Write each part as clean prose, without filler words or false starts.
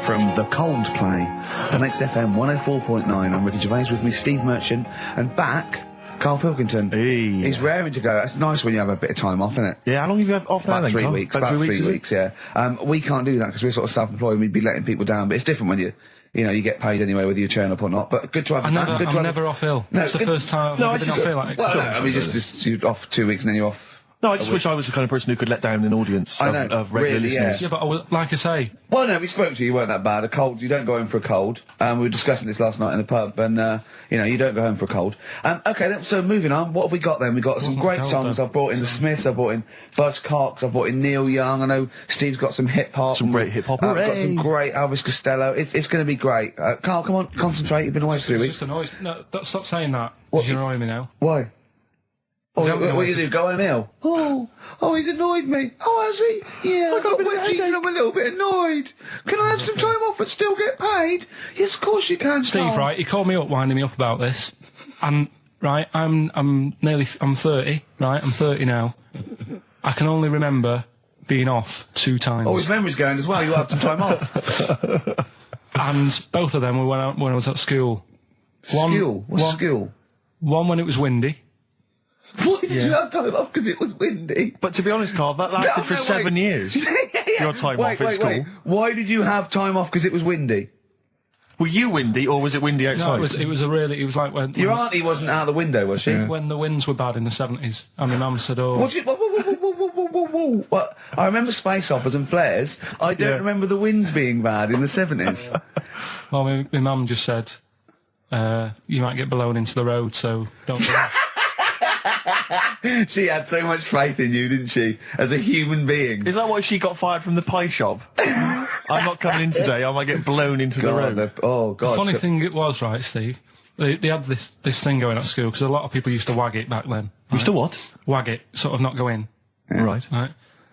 from The Coldplay on XFM 104.9. I'm Ricky Gervais, with me Steve Merchant, and back, Karl Pilkington. Hey. He's raring to go. It's nice when you have a bit of time off, isn't it? Yeah, how long have you had off now? About 3 weeks. About 3 weeks, yeah. We can't do that because we're sort of self-employed. We'd be letting people down, but it's different when you get paid anyway, whether you turn up or not. But good to have. I'm never off ill. No, it's the first time I've been off ill. Just you're off 2 weeks and then you're off. No, I just wish I was the kind of person who could let down an audience of regular listeners. Yeah, but like I say... Well, no, we spoke to you, weren't that bad. A cold, you don't go home for a cold. We were discussing this last night in the pub, and, you don't go home for a cold. Okay, so moving on, what have we got then? We've got some great songs. I've brought in the Smiths, I've brought in Buzz Cox, I've brought in Neil Young. I know Steve's got some hip-hop. Some great hip-hop. I've got some great Elvis Costello. It's going to be great. Karl, come on, concentrate. You've been away for 3 weeks. Just annoyed. No, stop saying that. Because you're annoying me now. Why? What are you do? Go home ill? Oh, he's annoyed me. Oh, has he? Yeah, I got I'm a little bit annoyed. Can I have some time off but still get paid? Yes, of course you can, Steve, right, he called me up, winding me up about this. And, right, I'm 30, right? I'm 30 now. I can only remember being off 2 times. Oh, his memory's going as well. You have some time off. And both of them were when I was at school. What's school? One when it was windy. Why did you have time off? Because it was windy. But to be honest, Karl, that lasted for 7 years. Your time off at school. Why did you have time off? Because it was windy. Were you windy, or was it windy outside? No, it was like when... Your auntie wasn't out the window, was she? When the winds were bad in the 70s, and my mum said, oh... Whoa. What? I remember space operas and flares. I don't remember the winds being bad in the 70s. Well, my mum just said, you might get blown into the road, so don't do that. She had so much faith in you, didn't she? As a human being. Is that why she got fired from the pie shop? I'm not coming in today, I might get blown into the road. God. The funny thing it was, right, Steve, they had this thing going at school, because a lot of people used to wag it back then. Right? Used to what? Wag it, sort of not go in. Yeah. Right.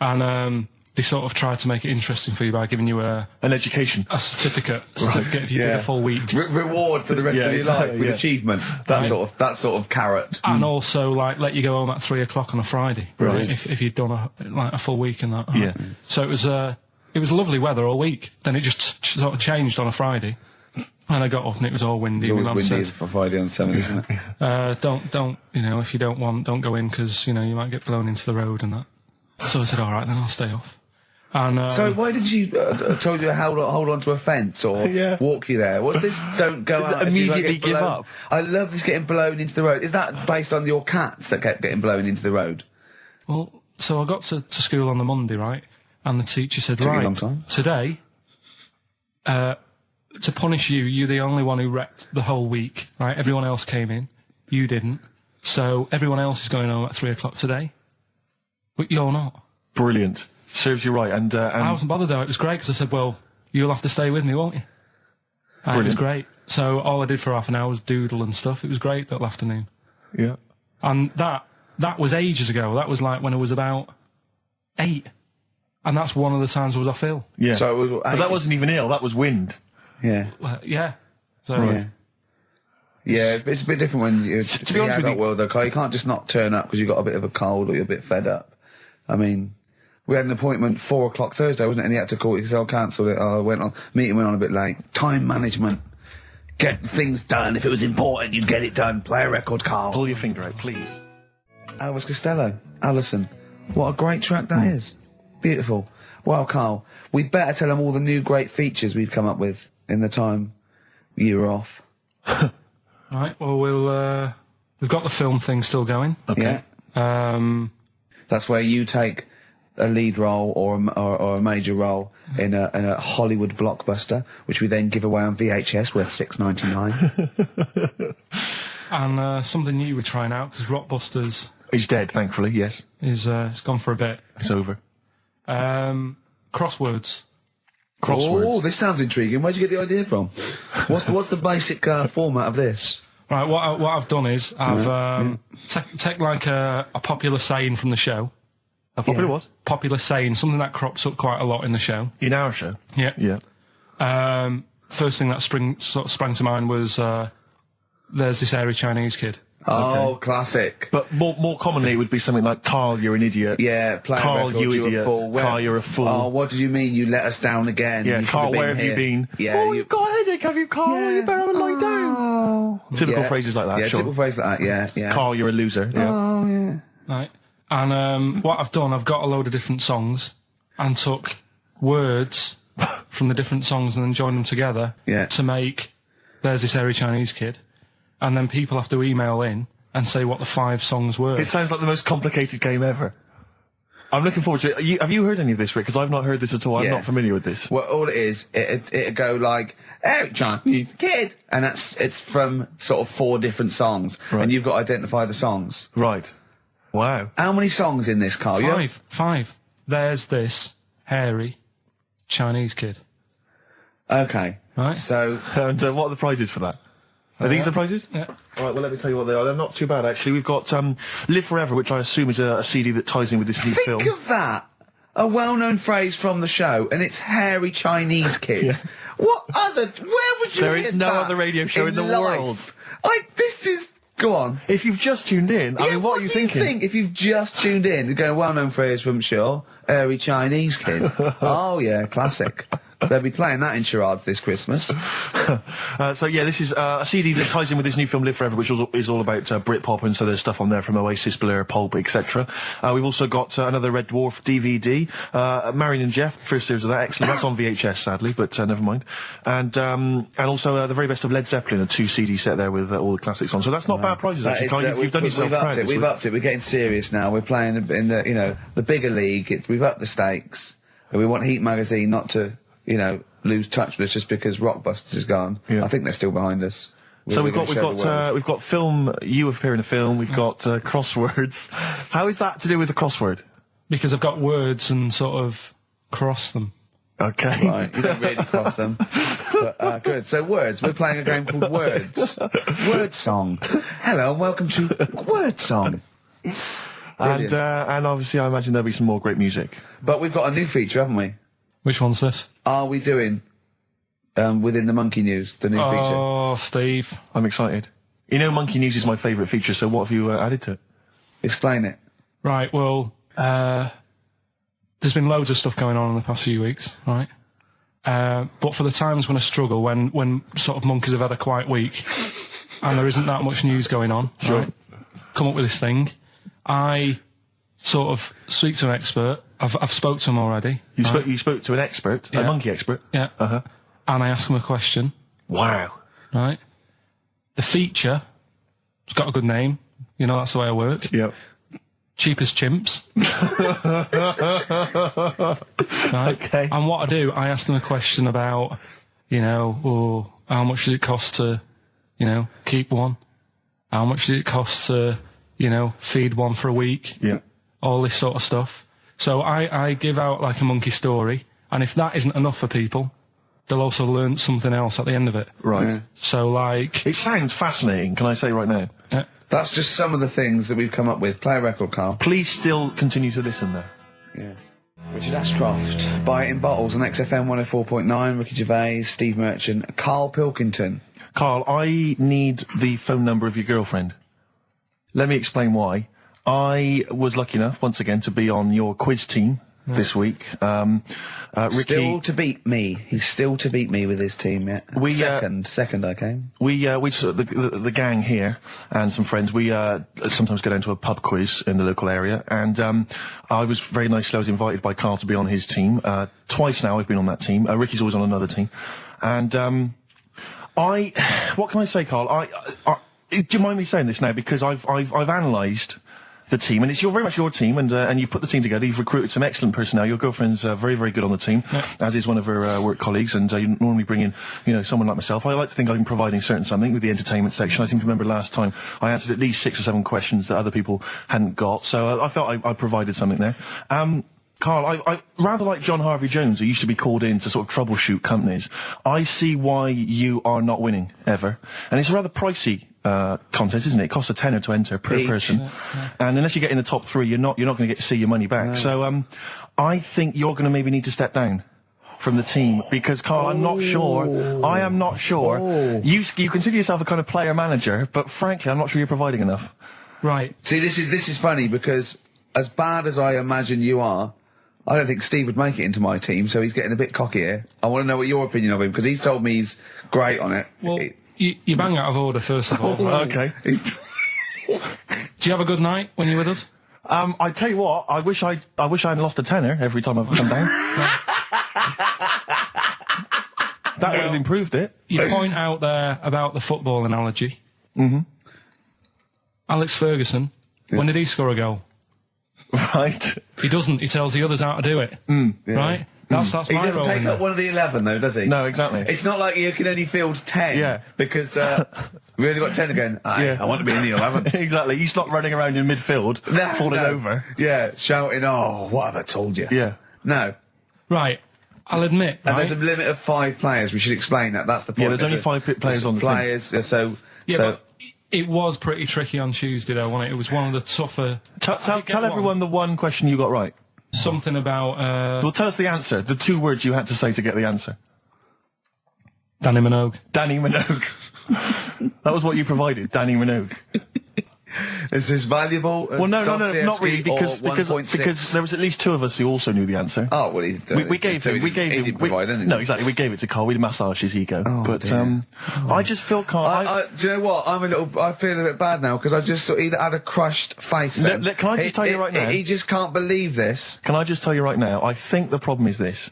And they sort of tried to make it interesting for you by giving you an education. A certificate if you did a full week. Reward for the rest of your life with achievement. That sort of carrot. And also, let you go home at 3 o'clock on a Friday. Right. If you'd done a full week and that. Right? Yeah. So it was lovely weather all week. Then it just sort of changed on a Friday. And I got up and it was all windy. It's always windy for Friday on Sunday, isn't it? Don't, if you don't go in because, you might get blown into the road and that. So I said, all right, then I'll stay off. And, so why did you told you to hold on to a fence or walk you there? What's this? Don't go out. Immediately give up. I love this getting blown into the road. Is that based on your cats that kept getting blown into the road? Well, so I got to school on the Monday, right? And the teacher said, right, a long time. Today, to punish you, you're the only one who wrecked the whole week, right? Everyone else came in. You didn't. So everyone else is going home at 3 o'clock today. But you're not. Brilliant. Serves you right. And I wasn't bothered though. It was great because I said, well, you'll have to stay with me, won't you? And it was great. So all I did for half an hour was doodle and stuff. It was great that afternoon. Yeah. And that was ages ago. That was like when I was about 8. And that's one of the times I was off ill. Yeah. So it was, but that wasn't even ill. That was wind. Yeah. Yeah. So, yeah, it's a bit different when you're to be honest with you, well, though, Karl. You can't just not turn up because you've got a bit of a cold or you're a bit fed up. I mean, we had an appointment 4 o'clock Thursday, wasn't it? And he had to call it because I cancelled it. Meeting went on a bit late. Time management. Get things done. If it was important, you'd get it done. Play a record, Karl. Pull your finger out, please. Elvis Costello. Alison. What a great track that is. Beautiful. Well, Karl, we'd better tell them all the new great features we've come up with in the time you were off. Right, well, we've got the film thing still going. Okay. Yeah. That's where you take a lead role or a major role in a Hollywood blockbuster, which we then give away on VHS worth $6.99. And something new we're trying out, because Rockbusters... He's dead, thankfully, yes. It's gone for a bit. It's over. Crosswords. Oh, this sounds intriguing. Where'd you get the idea from? What's the basic format of this? Right, what I've done is I've take like a popular saying from the show. A popular what? Popular saying, something that crops up quite a lot in the show. In our show? Yeah. Yeah. First thing that sprang to mind was there's this hairy Chinese kid. Oh, classic. But more commonly, it would be something like, Karl, you're an idiot. Yeah, play a Karl, record, you you're idiot. a fool. Karl, you're a fool. Oh, what did you mean? You let us down again. Yeah, You should Karl, been where have here. you been? Yeah, Oh, you've got a headache, have you, Karl? Yeah. You better have a lie down. Oh. Typical Yeah. phrases like that, Yeah, sure. typical phrases like that, yeah. Karl, you're a loser. Yeah. Oh, yeah. Right. And what I've done, I've got a load of different songs and took words from the different songs and then joined them together to make There's This Hairy Chinese Kid. And then people have to email in and say what the 5 songs were. It sounds like the most complicated game ever. I'm looking forward to it. Have you heard any of this, Rick? Because I've not heard this at all. I'm not familiar with this. Well, all it is, it'd go like, Hairy Chinese Kid! And it's from sort of 4 different songs. Right. And you've got to identify the songs. Right. Wow. How many songs in this, Karl? 5. There's This Hairy Chinese Kid. Okay. Right. So, And what are the prizes for that? Are these the prizes? Yeah. All right, well, let me tell you what they are. They're not too bad, actually. We've got Live Forever, which I assume is a CD that ties in with this new film. think of that. A well-known phrase from the show, and it's Hairy Chinese Kid. Yeah. What other... Where would you There hear is no that other radio show in the life? world. This is... Go on. If you've just tuned in, I mean, what are you do thinking? think if you've just tuned in? You're going, well-known phrase from Shaw, Hairy Chinese Kid. Oh, yeah, classic. They'll be playing that in charades this Christmas. So yeah, this is a CD that ties in with this new film Live Forever, which is all about Britpop, and so there's stuff on there from Oasis, Blur, Pulp, etc. We've also got another Red Dwarf DVD, Marion and Jeff, first series of that, excellent. That's on VHS, sadly, but never mind. And also the very best of Led Zeppelin, a 2 CD set there with all the classics on. So that's not bad prizes, actually. Karl, you've done yourself proud. We've upped it. We're getting serious now. We're playing in the the bigger league. We've upped the stakes. And we want Heat Magazine not to lose touch with us just because Rockbusters is gone. Yeah. I think they're still behind us. So we've got film. You appear in a film. We've got crosswords. How is that to do with the crossword? Because I've got words and sort of cross them. Okay. Right, you don't really cross them. But, good. So words. We're playing a game called Words. Word Song. Hello and welcome to Word Song. And obviously I imagine there'll be some more great music. But we've got a new feature, haven't we? Which one's this? Are we doing within the Monkey News, the new feature? Oh, Steve. I'm excited. You know, Monkey News is my favourite feature, so what have you added to it? Explain it. Right, well, there's been loads of stuff going on in the past few weeks, right? But for the times when I struggle, when sort of monkeys have had a quiet week and there isn't that much news going on, right? Come up with this thing. I sort of speak to an expert. I've spoke to him already. You spoke to an expert, a monkey expert? Yeah. Uh-huh. And I ask him a question. Wow. Right? The feature, it's got a good name. You know, that's the way I work. Yep. Cheap as chimps. Right? Okay. And what I do, I ask them a question about, how much does it cost to, keep one? How much does it cost to, feed one for a week? Yeah. All this sort of stuff. So I give out like a monkey story, and if that isn't enough for people, they'll also learn something else at the end of it. Right. Yeah. So like... It sounds fascinating, can I say right now? Yeah. That's just some of the things that we've come up with. Play a record, Karl. Please still continue to listen there. Yeah. Richard Ashcroft, Buy It in Bottles on XFM 104.9, Ricky Gervais, Steve Merchant, Karl Pilkington. Karl, I need the phone number of your girlfriend. Let me explain why. I was lucky enough, once again, to be on your quiz team this week. Ricky... Still to beat me. He's still to beat me with his team, yeah. Second I came. The gang here and some friends, we sometimes go down to a pub quiz in the local area, and I was invited by Karl to be on his team. Twice now I've been on that team. Ricky's always on another team. And what can I say, Karl? Do you mind me saying this now? Because I've analysed the team, and it's very much your team, and you've put the team together. You've recruited some excellent personnel. Your girlfriend's very, very good on the team, as is one of her work colleagues. And you normally bring in, someone like myself. I like to think I'm providing something with the entertainment section. I seem to remember last time I answered at least 6 or 7 questions that other people hadn't got. So I felt I provided something there. Karl, I rather like John Harvey Jones, who used to be called in to sort of troubleshoot companies. I see why you are not winning ever, and it's a rather pricey contest, isn't it? It costs a tenner to enter per person, and unless you get in the top 3, you're not going to get to see your money back. No. So I think you're going to maybe need to step down. from the team because, Karl, I'm not sure. I am not sure. You consider yourself a kind of player manager, but frankly, I'm not sure you're providing enough. Right. See, this is funny because as bad as I imagine you are, I don't think Steve would make it into my team, so he's getting a bit cocky here. I want to know what your opinion of him, because he's told me he's great on it. Well, you bang out of order, first of all. Okay. Do you have a good night when you're with us? I tell you what, I wish I hadn't lost a tenner every time I've come down. That would have improved it. You point out there about the football analogy. Mm-hmm. Alex Ferguson, when did he score a goal? Right. He doesn't. He tells the others how to do it. Right? That's He my doesn't role take in up there. one of the 11, though, does he? No, exactly. It's not like you can only field 10. Yeah. Because we only got 10 again. I want to be in the 11. Exactly. He's not running around in midfield, falling over. Yeah, shouting, oh, what have I told you? Yeah. No. Right. I'll admit, And right? there's a limit of 5 players. We should explain that. That's the point. Yeah, there's only 5 players on the team. players, But it was pretty tricky on Tuesday, though, wasn't it? It was one of the tougher... Tell everyone the one question you got right. Something about... Well, tell us the answer. The 2 words you had to say to get the answer. Danny Minogue. Danny Minogue. That was what you provided, Danny Minogue. Is this valuable? Well, no, not really, because there was at least 2 of us who also knew the answer. Oh, well, we gave him. He didn't provide anything. No, exactly. We gave it to Karl. We massaged his ego. I just feel Karl. Do you know what? I feel a bit bad now because I just sort of either had a crushed face. Then. Can I just tell you right now? He just can't believe this. Can I just tell you right now? I think the problem is this.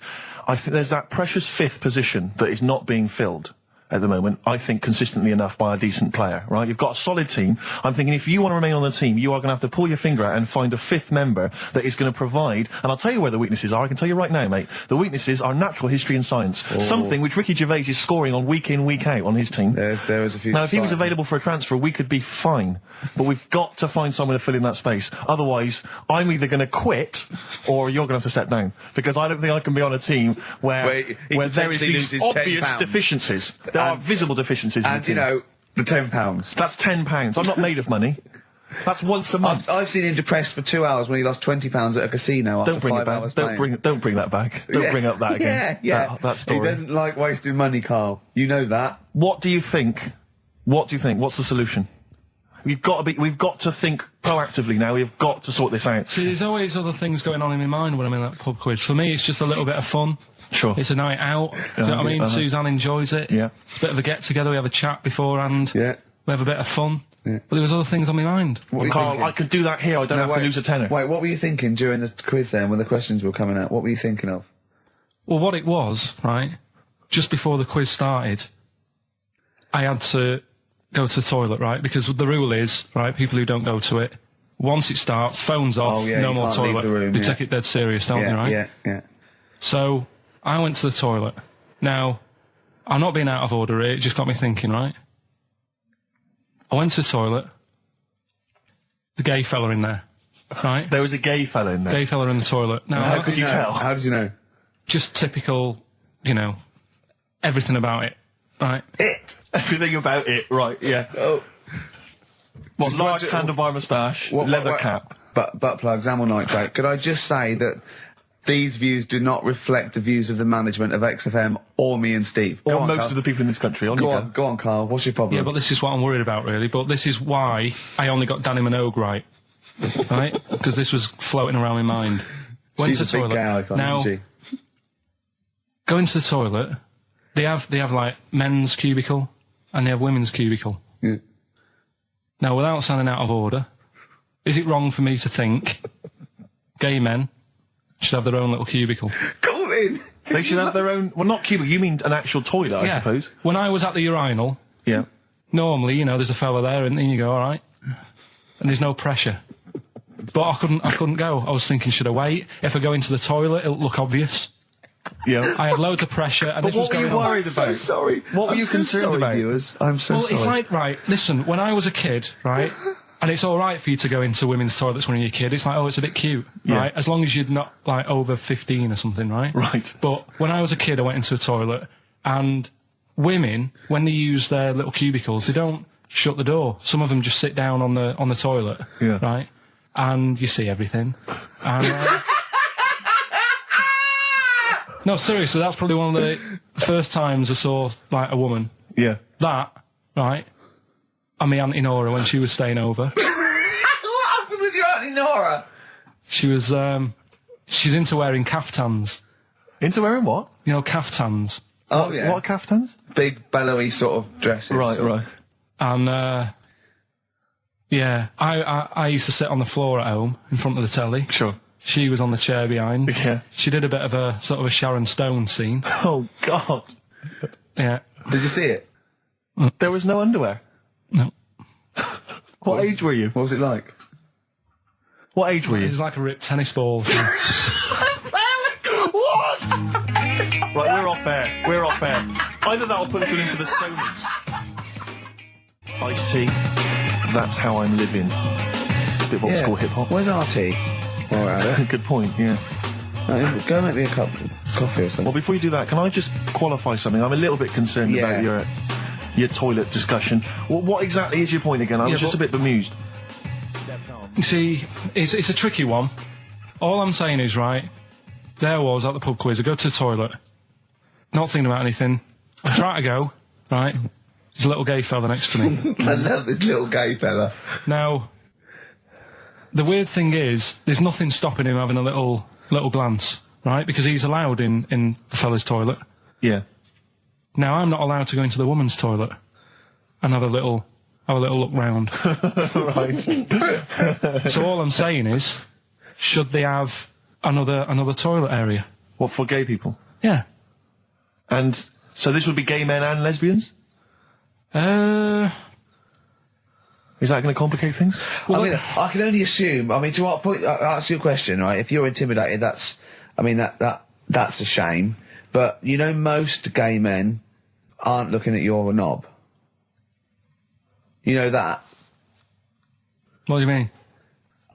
I think there's that precious 5th position that is not being filled at the moment, I think, consistently enough by a decent player, right? You've got a solid team. I'm thinking if you want to remain on the team, you are going to have to pull your finger out and find a 5th member that is going to provide, and I'll tell you where the weaknesses are. I can tell you right now, mate. The weaknesses are natural history and science. Something which Ricky Gervais is scoring on week in, week out on his team. There is a few. Now, if he was available for a transfer, we could be fine. But we've got to find someone to fill in that space. Otherwise, I'm either going to quit or you're going to have to step down. Because I don't think I can be on a team where there is these obvious deficiencies. There are visible deficiencies. And, you know, the £10. That's £10. I'm not made of money. That's once a month. I've seen him depressed for 2 hours when he lost £20 at a casino after 5 hours playing. Don't bring that back. Don't bring up that again. Yeah. That story. He doesn't like wasting money, Karl. You know that. What do you think? What's the solution? We've got to think proactively now. We've got to sort this out. See, there's always other things going on in my mind when I'm in that pub quiz. For me, it's just a little bit of fun. Sure. It's a night out. Do you know what I mean? Suzanne enjoys it. Yeah. It's a bit of a get-together. We have a chat beforehand. Yeah. We have a bit of fun. Yeah. But there was other things on my mind. Karl, I could do that here. I don't have to lose a tenner. Wait, what were you thinking during the quiz then when the questions were coming out? What were you thinking of? Well, what it was, right, just before the quiz started, I had to go to the toilet, right? Because the rule is, right, people who don't go to it, once it starts, phones off, no more toilet. They take it dead serious, don't they, right? Yeah. So I went to the toilet. Now, I'm not being out of order here, it just got me thinking, right? I went to the toilet. The gay fella in there, right? There was a gay fella in there. Gay fella in the toilet. Now, How could you tell? How did you know? just typical, everything about it, right? Everything about it, right, yeah. Oh. What, large handlebar moustache, leather cap. Butt plugs, amyl nitrate. Could I just say that these views do not reflect the views of the management of XFM or me and Steve. Or most of the people in this country. Go on, Karl. What's your problem? Yeah, but this is what I'm worried about, really. But this is why I only got Danny Minogue right. Right? Because this was floating around my mind. Went She's to the a big toilet. gay icon, now, isn't she? go into the toilet. They have like men's cubicle and they have women's cubicle. Yeah. Now, without sounding out of order, is it wrong for me to think gay men should have their own little cubicle? Call in. They should have their own... Well, not cubicle, you mean an actual toilet, I suppose. When I was at the urinal, normally, there's a fella there and then you go, all right. And there's no pressure. But I couldn't go. I was thinking, should I wait? If I go into the toilet, it'll look obvious. Yeah. I had loads of pressure and But this was what were going you on. worried about? I'm so sorry. What were you concerned about? Viewers? I'm so sorry. It's like, right, listen, when I was a kid, right, and it's all right for you to go into women's toilets when you're a kid, it's like, oh, it's a bit cute, right, as long as you're not, like, over 15 or something, right? Right. But when I was a kid, I went into a toilet, and women, when they use their little cubicles, they don't shut the door. Some of them just sit down on the toilet, right, and you see everything. And, No, seriously, that's probably one of the first times I saw, like, a woman. Yeah. That, right, and my Auntie Nora when she was staying over. What happened with your Auntie Nora? She was, she's into wearing caftans. Into wearing what? You know, caftans. Oh, yeah. What caftans? Big, bellowy sort of dresses. Right. And, yeah, I used to sit on the floor at home in front of the telly. Sure. She was on the chair behind. Yeah. She did a bit of a sort of a Sharon Stone scene. Oh, God. Yeah. Did you see it? There was no underwear. No. What age were you? What was it like? What age were It you? was like a ripped tennis ball. What? Right, we're off air. We're off air. Either that or put us in for the Stonys. Iced tea. That's how I'm living. A bit of old school hip hop. Where's our tea? All right. Good point, yeah. Go make me a cup of coffee or something. Well, before you do that, can I just qualify something? I'm a little bit concerned about your toilet discussion. What exactly is your point again? I was just a bit bemused. You see, it's a tricky one. All I'm saying is, right, there was at the pub quiz, I go to the toilet, not thinking about anything. I try to go, right, there's a little gay fella next to me. I love this little gay fella. Now, the weird thing is, there's nothing stopping him having a little glance, right, because he's allowed in the fella's toilet. Yeah. Now, I'm not allowed to go into the woman's toilet and have a little look round. Right. So all I'm saying is, should they have another toilet area? What, for gay people? Yeah. And so this would be gay men and lesbians? Is that going to complicate things? Well, I mean, I can only assume. I mean, to what point? I'll ask you a question, right? If you're intimidated, that's a shame. But you know, most gay men aren't looking at your knob. You know that. What do you mean?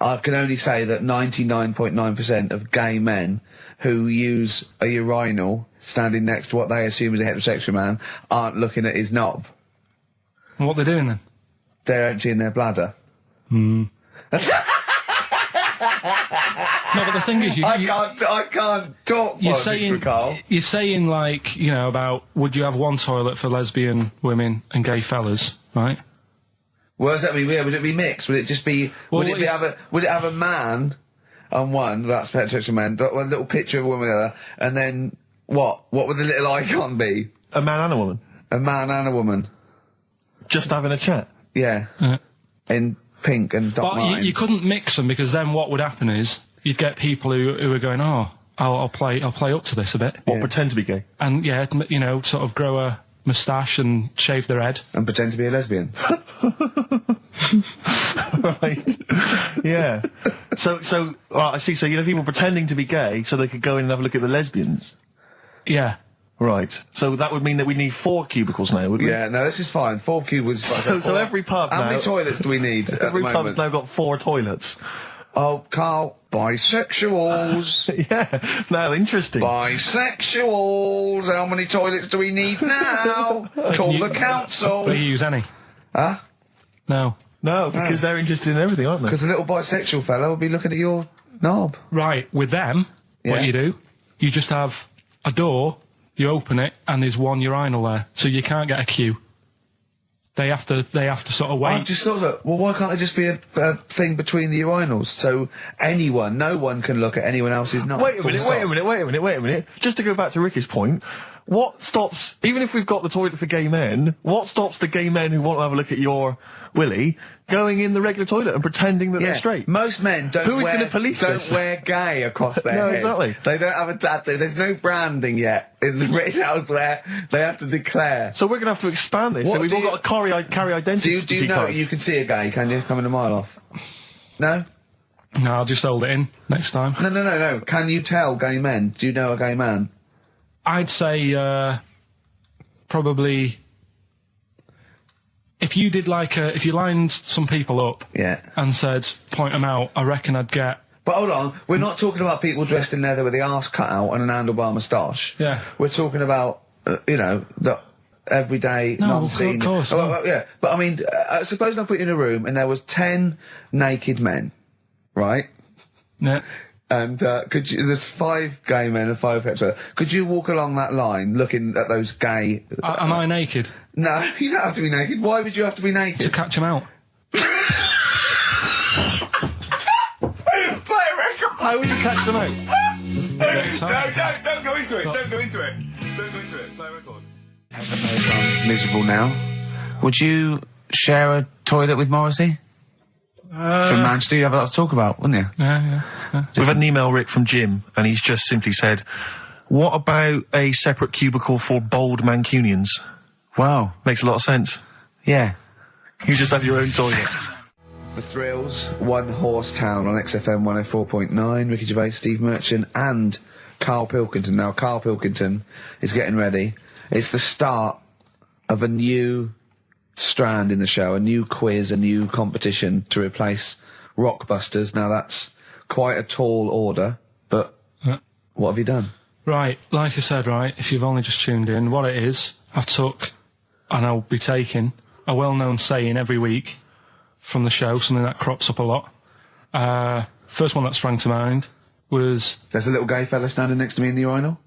I can only say that 99.9% of gay men who use a urinal standing next to what they assume is a heterosexual man aren't looking at his knob. And what they're doing then? They're emptying their bladder. No, but the thing is, I can't talk politics, Carl. you're saying, like, you know, about would you have one toilet for lesbian women and gay fellas, right? Well, does that mean? Would it be mixed? Would it just be? Well, would it have a man on one? That's heterosexual man. One little picture of a woman, there, and then what? What would the little icon be? A man and a woman? A man and a woman. Just having a chat? Yeah. In pink and dot But lines. you couldn't mix them, because then what would happen is you'd get people who are going, oh, I'll play up to this a bit, What, pretend to be gay? and yeah, you know, sort of grow a moustache and shave their head. And pretend to be a lesbian. Right. Yeah. So, I see. So, you know, people pretending to be gay so they could go in and have a look at the lesbians. Yeah. Right. So that would mean that we need 4 cubicles now, would we? Yeah, no, this is fine. 4 cubicles. So every pub How now... many toilets do we need at the Every moment? pub's now got 4 toilets. Oh, Carl, bisexuals. Yeah. Now, interesting. Bisexuals. How many toilets do we need now? Call the council. Do you use any? Huh? No. No, because they're interested in everything, aren't they? Because the little bisexual fella will be looking at your knob. Right, with them, Yeah. what you do, you just have a door, you open it, and there's one urinal there, so you can't get a queue. They have to sort of wait. I just thought that, well, why can't there just be a thing between the urinals so no one can look at anyone else's knob? Wait a minute. Just to go back to Ricky's point, what stops, even if we've got the toilet for gay men, what stops the gay men who want to have a look at your willy going in the regular toilet and pretending that they're straight? Most men don't Who is gonna police this? wear gay across their No, head. exactly. They don't have a tattoo. There's no branding yet in the British house where they have to declare. So we're going to have to expand this. What so we've do all you- got to carry identity Do you know cards. you can see a gay, can you? Coming a mile off. No? No, I'll just hold it in next time. No. Can you tell gay men? Do you know a gay man? I'd say probably if you did if you lined some people up Yeah. and said point them out, I reckon I'd get. But hold on, we're not talking about people dressed in leather with the arse cut out and an handlebar moustache. Yeah. We're talking about, the everyday, No, non-seen... of course, Oh, no. well, yeah, but I mean, suppose I put you in a room and there was 10 naked men, right? Yeah. And there's 5 gay men and 5 hetero. Could you walk along that line looking at those gay... Am I naked? No, you don't have to be naked. Why would you have to be naked? To catch him out. Play a record! How would you catch them out? Don't go into it. Don't go into it. Don't go into it. Play a record. I'm miserable now. Would you share a toilet with Morrissey? From Manchester, you have a lot to talk about, wouldn't you? Yeah. We've had an email, Rick, from Jim, and he's just simply said, what about a separate cubicle for bold Mancunians? Wow. Makes a lot of sense. Yeah. You just have your own toilet. The Thrills, One Horse Town on XFM 104.9, Ricky Gervais, Steve Merchant, and Karl Pilkington. Now, Karl Pilkington is getting ready. It's the start of a new strand in the show, a new quiz, a new competition to replace Rockbusters. Now, that's quite a tall order, but what have you done? Right, like I said, right, if you've only just tuned in, what it is, I've took, and I'll be taking, a well-known saying every week from the show, something that crops up a lot. First one that sprang to mind was... There's a little gay fella standing next to me in the urinal?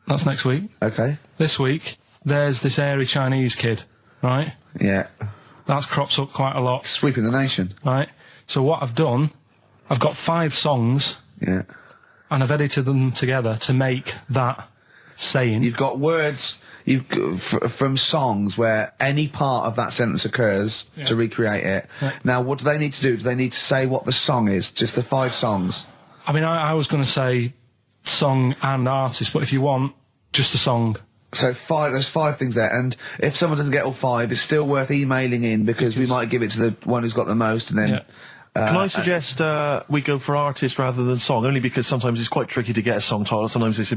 That's next week. Okay. This week, there's this airy Chinese kid, right? Yeah. That crops up quite a lot. Sweeping the nation. Right? So what I've done, I've got 5 songs... Yeah. And I've edited them together to make that saying. You've got words from songs where any part of that sentence occurs to recreate it. Yeah. Now, what do they need to do? Do they need to say what the song is? Just the 5 songs? I mean, I was going to say song and artist, but if you want, just a song. So there's 5 things there, and if someone doesn't get all 5, it's still worth emailing in because we might give it to the one who's got the most, and then... Yeah. Can I suggest we go for artist rather than song? Only because sometimes it's quite tricky to get a song title. Sometimes it's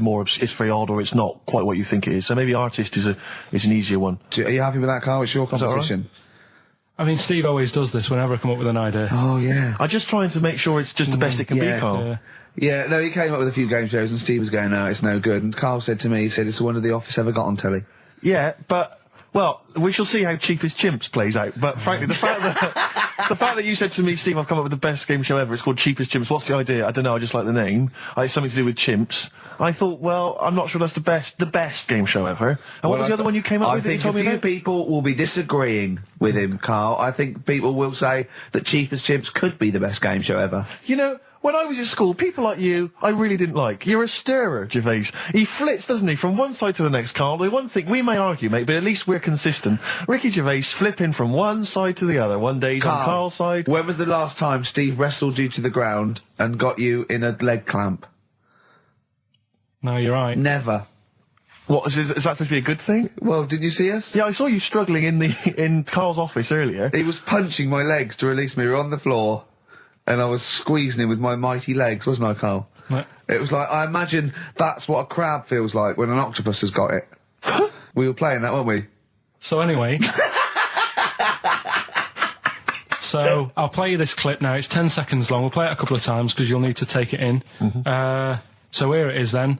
very odd, or it's not quite what you think it is. So maybe artist is an easier one. Are you happy with that, Carl? It's your competition. I mean, Steve always does this whenever I come up with an idea. Oh, yeah. I'm just trying to make sure it's just the best it can be, Carl. Yeah, no, he came up with a few game shows and Steve was going, no, it's no good. And Carl said to me, he said, it's the one of The Office ever got on telly. Yeah, but... Well, we shall see how Cheapest Chimps plays out, but frankly, the fact that you said to me, Steve, I've come up with the best game show ever, it's called Cheapest Chimps, what's the idea? I don't know, I just like the name. It's something to do with chimps. I thought, well, I'm not sure that's the best game show ever. And what was the other one you came up with that you told me I think a few people will be disagreeing with him, Carl. I think people will say that Cheapest Chimps could be the best game show ever. You know, when I was at school, people like you, I really didn't like. You're a stirrer, Gervais. He flits, doesn't he, from one side to the next, Carl. The one thing, we may argue, mate, but at least we're consistent. Ricky Gervais flipping from one side to the other. One day he's on Carl's side. When was the last time Steve wrestled you to the ground and got you in a leg clamp? No, you're right. Never. What, is that supposed to be a good thing? Well, did you see us? Yeah, I saw you struggling in Carl's office earlier. He was punching my legs to release me. We were on the floor. And I was squeezing him with my mighty legs, wasn't I, Carl? Right. It was like, I imagine that's what a crab feels like when an octopus has got it. We were playing that, weren't we? So anyway... So, I'll play you this clip now. It's 10 seconds long. We'll play it a couple of times because you'll need to take it in. So here it is then.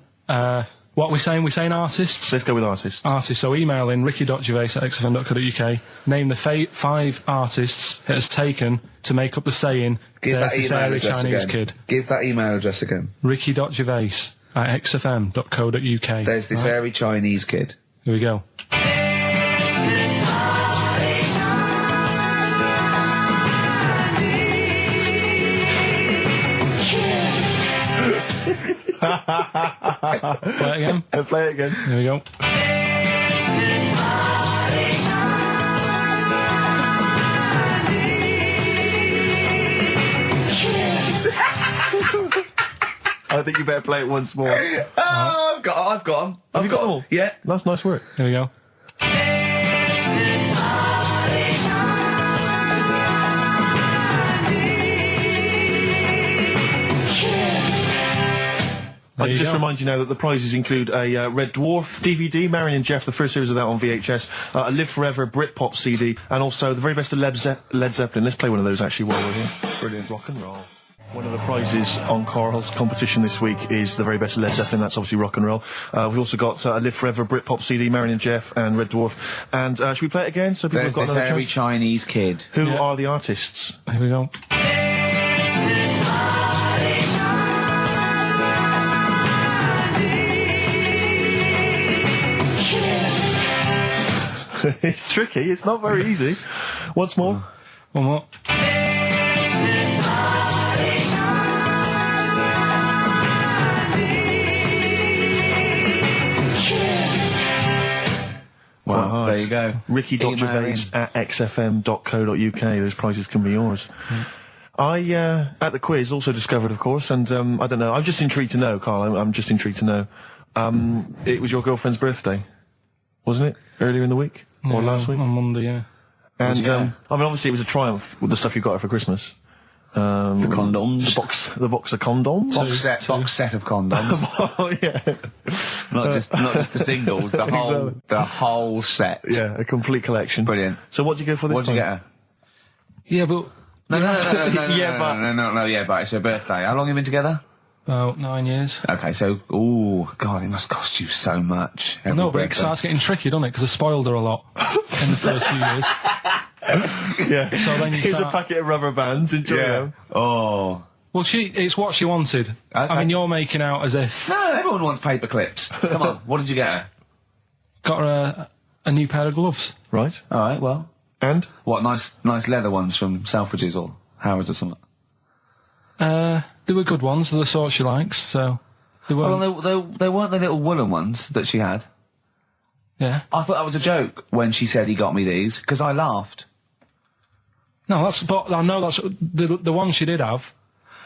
What are we saying? We're saying artists? Let's go with artists. Artists. So email in ricky.gervais@xfm.co.uk. Name the 5 artists it has taken to make up the saying, Give there's that this email airy address Chinese again. kid. Give that email address again. ricky.gervais@xfm.co.uk. There's this airy Chinese kid. Here we go. Play it again. Play it again. Here we go. I think you better play it once more. Oh, I've got them. Have you got them all? Yeah. That's nice work. Here we go. I can just remind you now that the prizes include a Red Dwarf DVD, Marion and Jeff, the first series of that on VHS, a Live Forever Britpop CD, and also the very best of Led Zeppelin. Let's play one of those actually while we're here. Brilliant rock and roll. One of the prizes on Carl's competition this week is the very best of Led Zeppelin. That's obviously rock and roll. We've also got a Live Forever Britpop CD, Marion and Jeff, and Red Dwarf. And should we play it again? So people There's have got this another airy chance? Chinese kid. Who are the artists? Here we go. It's tricky. It's not very easy. Once more. One more. Well, there you go. Ricky.gervais at xfm.co.uk. Those prizes can be yours. I, at the quiz, also discovered, of course, and I don't know, I'm just intrigued to know, Carl, I'm just intrigued to know. It was your girlfriend's birthday, wasn't it? Earlier in the week? Or last week? On Monday, yeah. And, I mean, obviously it was a triumph with the stuff you got her for Christmas. The condoms. The box of condoms. Box set of condoms. Oh, yeah. not just the singles, the whole set. Yeah, a complete collection. Brilliant. So what did you go for this time? What did you get her? Yeah, but... No, but it's her birthday. How long have you been together? About 9 years. Okay, so, God, it must cost you so much. No, but it starts getting tricky, doesn't it? Because I spoiled her a lot in the first few years. Yeah. So then Here's a packet of rubber bands. Enjoy them. Oh. Well, it's what she wanted. Okay. I mean, you're making out as if... No, everyone wants paper clips. Come on, what did you get her? Got her a new pair of gloves. Right. All right, well. And? What, nice leather ones from Selfridges or Harrods or something? They were good ones. They're the sort she likes, so... They weren't... Well, they weren't the little woolen ones that she had. Yeah. I thought that was a joke when she said he got me these, because I laughed. No, but I know that's... The one she did have...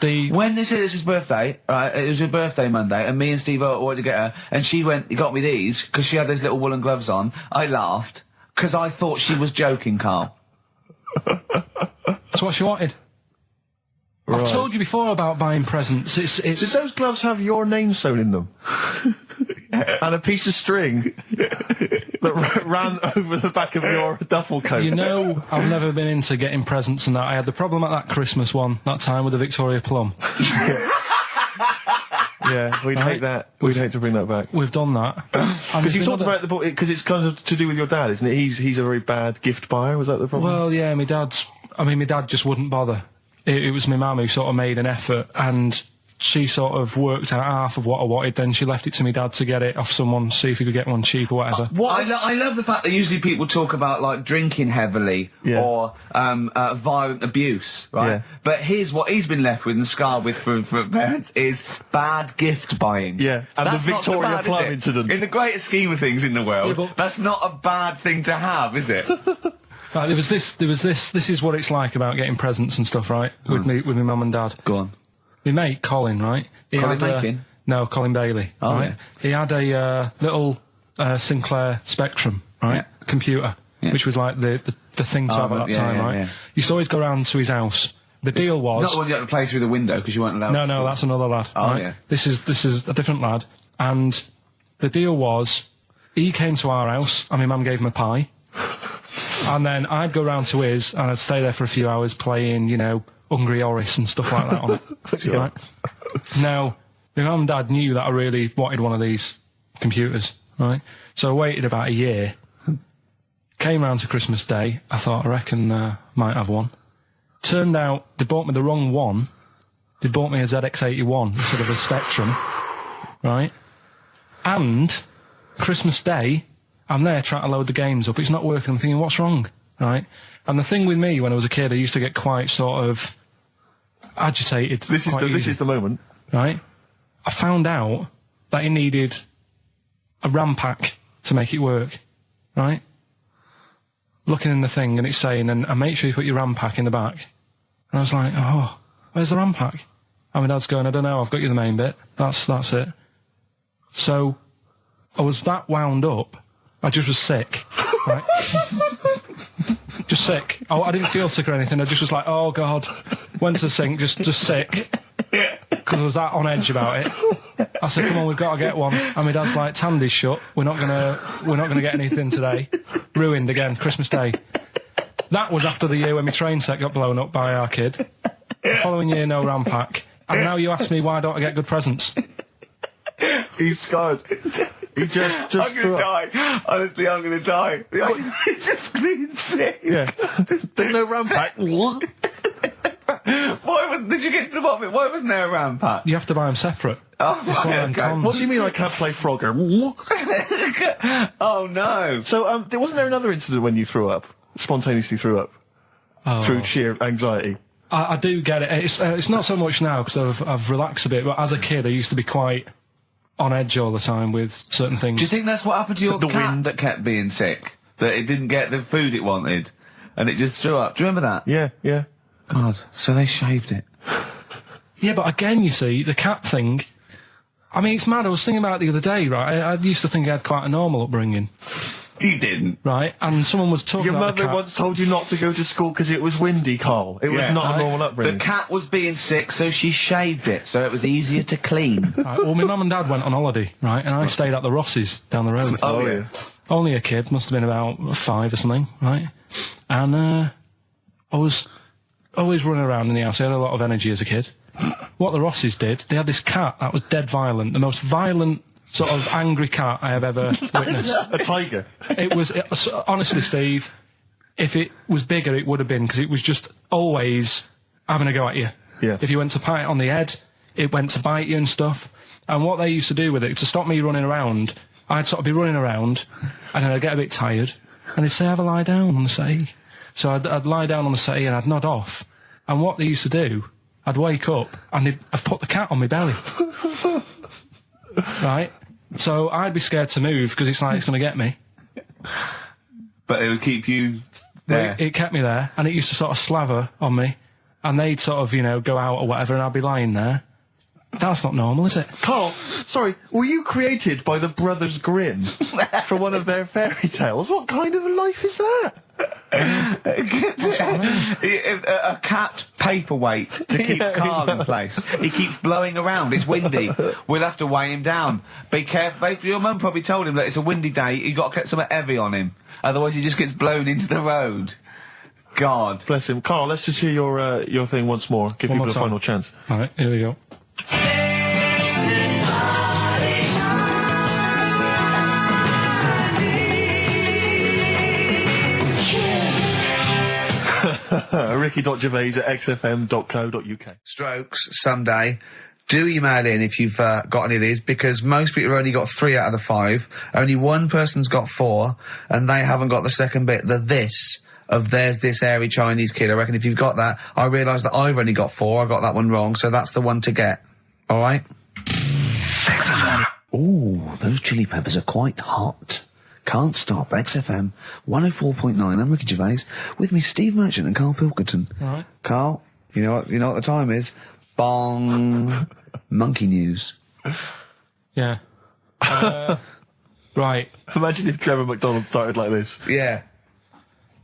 When they said it's his birthday, right, it was her birthday Monday, and me and Steve wanted to get her, and she went, he got me these, because she had those little woolen gloves on, I laughed, because I thought she was joking, Carl. That's what she wanted. Right. I've told you before about buying presents. It's... Did those gloves have your name sewn in them? And a piece of string that ran over the back of your duffel coat? You know, I've never been into getting presents and that. I had the problem at that Christmas one, that time with the Victoria Plum. Yeah, we'd hate that. We'd hate to bring that back. We've done that. Because you talked about the book, because it's kind of to do with your dad, isn't it? He's a very bad gift buyer, was that the problem? Well, yeah, my dad just wouldn't bother. It was my mum who sort of made an effort, and she sort of worked out half of what I wanted, then she left it to my dad to get it off someone, see if he could get one cheap or whatever. I love the fact that usually people talk about, like, drinking heavily or violent abuse, right? Yeah. But here's what he's been left with and scarred with from parents is bad gift buying. Yeah, and that's the Victoria Plum incident. In the greater scheme of things in the world, that's not a bad thing to have, is it? Right, there was this. This is what it's like about getting presents and stuff, right? With my mum and dad. Go on. My mate Colin, right? Colin Mackin? No, Colin Bailey. Oh, right? yeah. He had a little Sinclair Spectrum, right? Yeah. Computer, which was like the thing to have at that time, right? Yeah. You used to always go round to his house. The deal was not the one you had to play through the window because you weren't allowed. No, that's another lad. Oh, right? yeah. This is a different lad, and the deal was he came to our house, and my mum gave him a pie. And then I'd go round to his, and I'd stay there for a few hours playing, you know, Hungry Horace and stuff like that on it. Sure. Right? Now, my mum and dad knew that I really wanted one of these computers, right? So I waited about a year. Came round to Christmas Day. I thought, I reckon might have one. Turned out they bought me the wrong one. They bought me a ZX81 instead of a Spectrum, right? And Christmas Day, I'm there trying to load the games up. It's not working. I'm thinking, what's wrong? Right? And the thing with me, when I was a kid, I used to get quite sort of agitated. This is the moment. Right? I found out that it needed a RAM pack to make it work. Right? Looking in the thing, and it's saying, and make sure you put your RAM pack in the back. And I was like, oh, where's the RAM pack? And my dad's going, I don't know, I've got you the main bit. That's it. So I was that wound up. I just was sick, right? Just sick. I didn't feel sick or anything. I just was like, oh God. Went to the sink, just sick. Because I was that on edge about it. I said, come on, we've got to get one. And my dad's like, Tandy's shut. We're not gonna get anything today. Ruined again, Christmas Day. That was after the year when my train set got blown up by our kid. The following year, no RAM pack. And now you ask me, why don't I get good presents? He's scarred. He just I'm gonna die. Honestly, I'm gonna die. He's just being sick. Yeah. There's no RAM pack. Did you get to the bottom of it? Why wasn't there a round pack? You have to buy them separate. Oh, It's one of them okay. cons. What do you mean I can't play Frogger? Oh, no. So, wasn't there another incident when you threw up? Spontaneously threw up? Through sheer anxiety? I do get it. It's not so much now because I've relaxed a bit, but as a kid I used to be quite on edge all the time with certain things. Do you think that's what happened to your The cat wind. that kept being sick? That it didn't get the food it wanted? And it just threw up? Do you remember that? Yeah. God, so they shaved it. Yeah, but again, you see, the cat thing, I mean, it's mad. I was thinking about it the other day, right? I used to think I had quite a normal upbringing, You didn't. right? And someone was talking Your about the mother cat. once told you not to go to school because it was windy, Carl. It was Yeah. not a Right. normal The upbringing. cat was being sick, so she shaved it, so it was easier to clean. Right, well, my mum and dad went on holiday, right? And I stayed at the Rosses down the road. Oh, yeah. Only a kid, must have been about 5 or something, right? And I was always running around in the house. I had a lot of energy as a kid. What the Rosses did, they had this cat that was dead violent, the most violent sort of angry cat I have ever witnessed. A tiger. Honestly, Steve, if it was bigger, it would have been, because it was just always having a go at you. Yeah. If you went to pat it on the head, it went to bite you and stuff. And what they used to do with it, to stop me running around, I'd sort of be running around, and then I'd get a bit tired, and they'd say, have a lie down on the settee. So I'd lie down on the settee and I'd nod off. And what they used to do, I'd wake up and I'd put the cat on my belly. Right? So I'd be scared to move because it's like it's going to get me. But it would keep you there. It kept me there, and it used to sort of slaver on me, and they'd sort of, go out or whatever, and I'd be lying there. That's not normal, is it? Carl, sorry, were you created by the Brothers Grimm for one of their fairy tales? What kind of a life is that? A cat paperweight to keep Karl in place. He keeps blowing around. It's windy. We'll have to weigh him down. Be careful. Your mum probably told him that it's a windy day. You got to get something heavy on him. Otherwise, he just gets blown into the road. God. Bless him. Carl, let's just hear your thing once more. Give One people more a time. final chance. All right, here we go. Ricky.Gervais at xfm.co.uk. Strokes someday. Do email in if you've got any of these, because most people have only got 3 out of the 5. Only one person's got 4, and they haven't got the second bit, the this of there's this hairy Chinese kid. I reckon if you've got that, I realise that I've only got 4. I got that one wrong, so that's the one to get. All right? Ooh, those chili peppers are quite hot. Can't stop. XFM 104.9. I'm Ricky Gervais. With me, Steve Merchant and Karl Pilkington. All right. Karl, you know what the time is? Bong. Monkey news. Yeah. Right. Imagine if Trevor McDonald started like this. Yeah.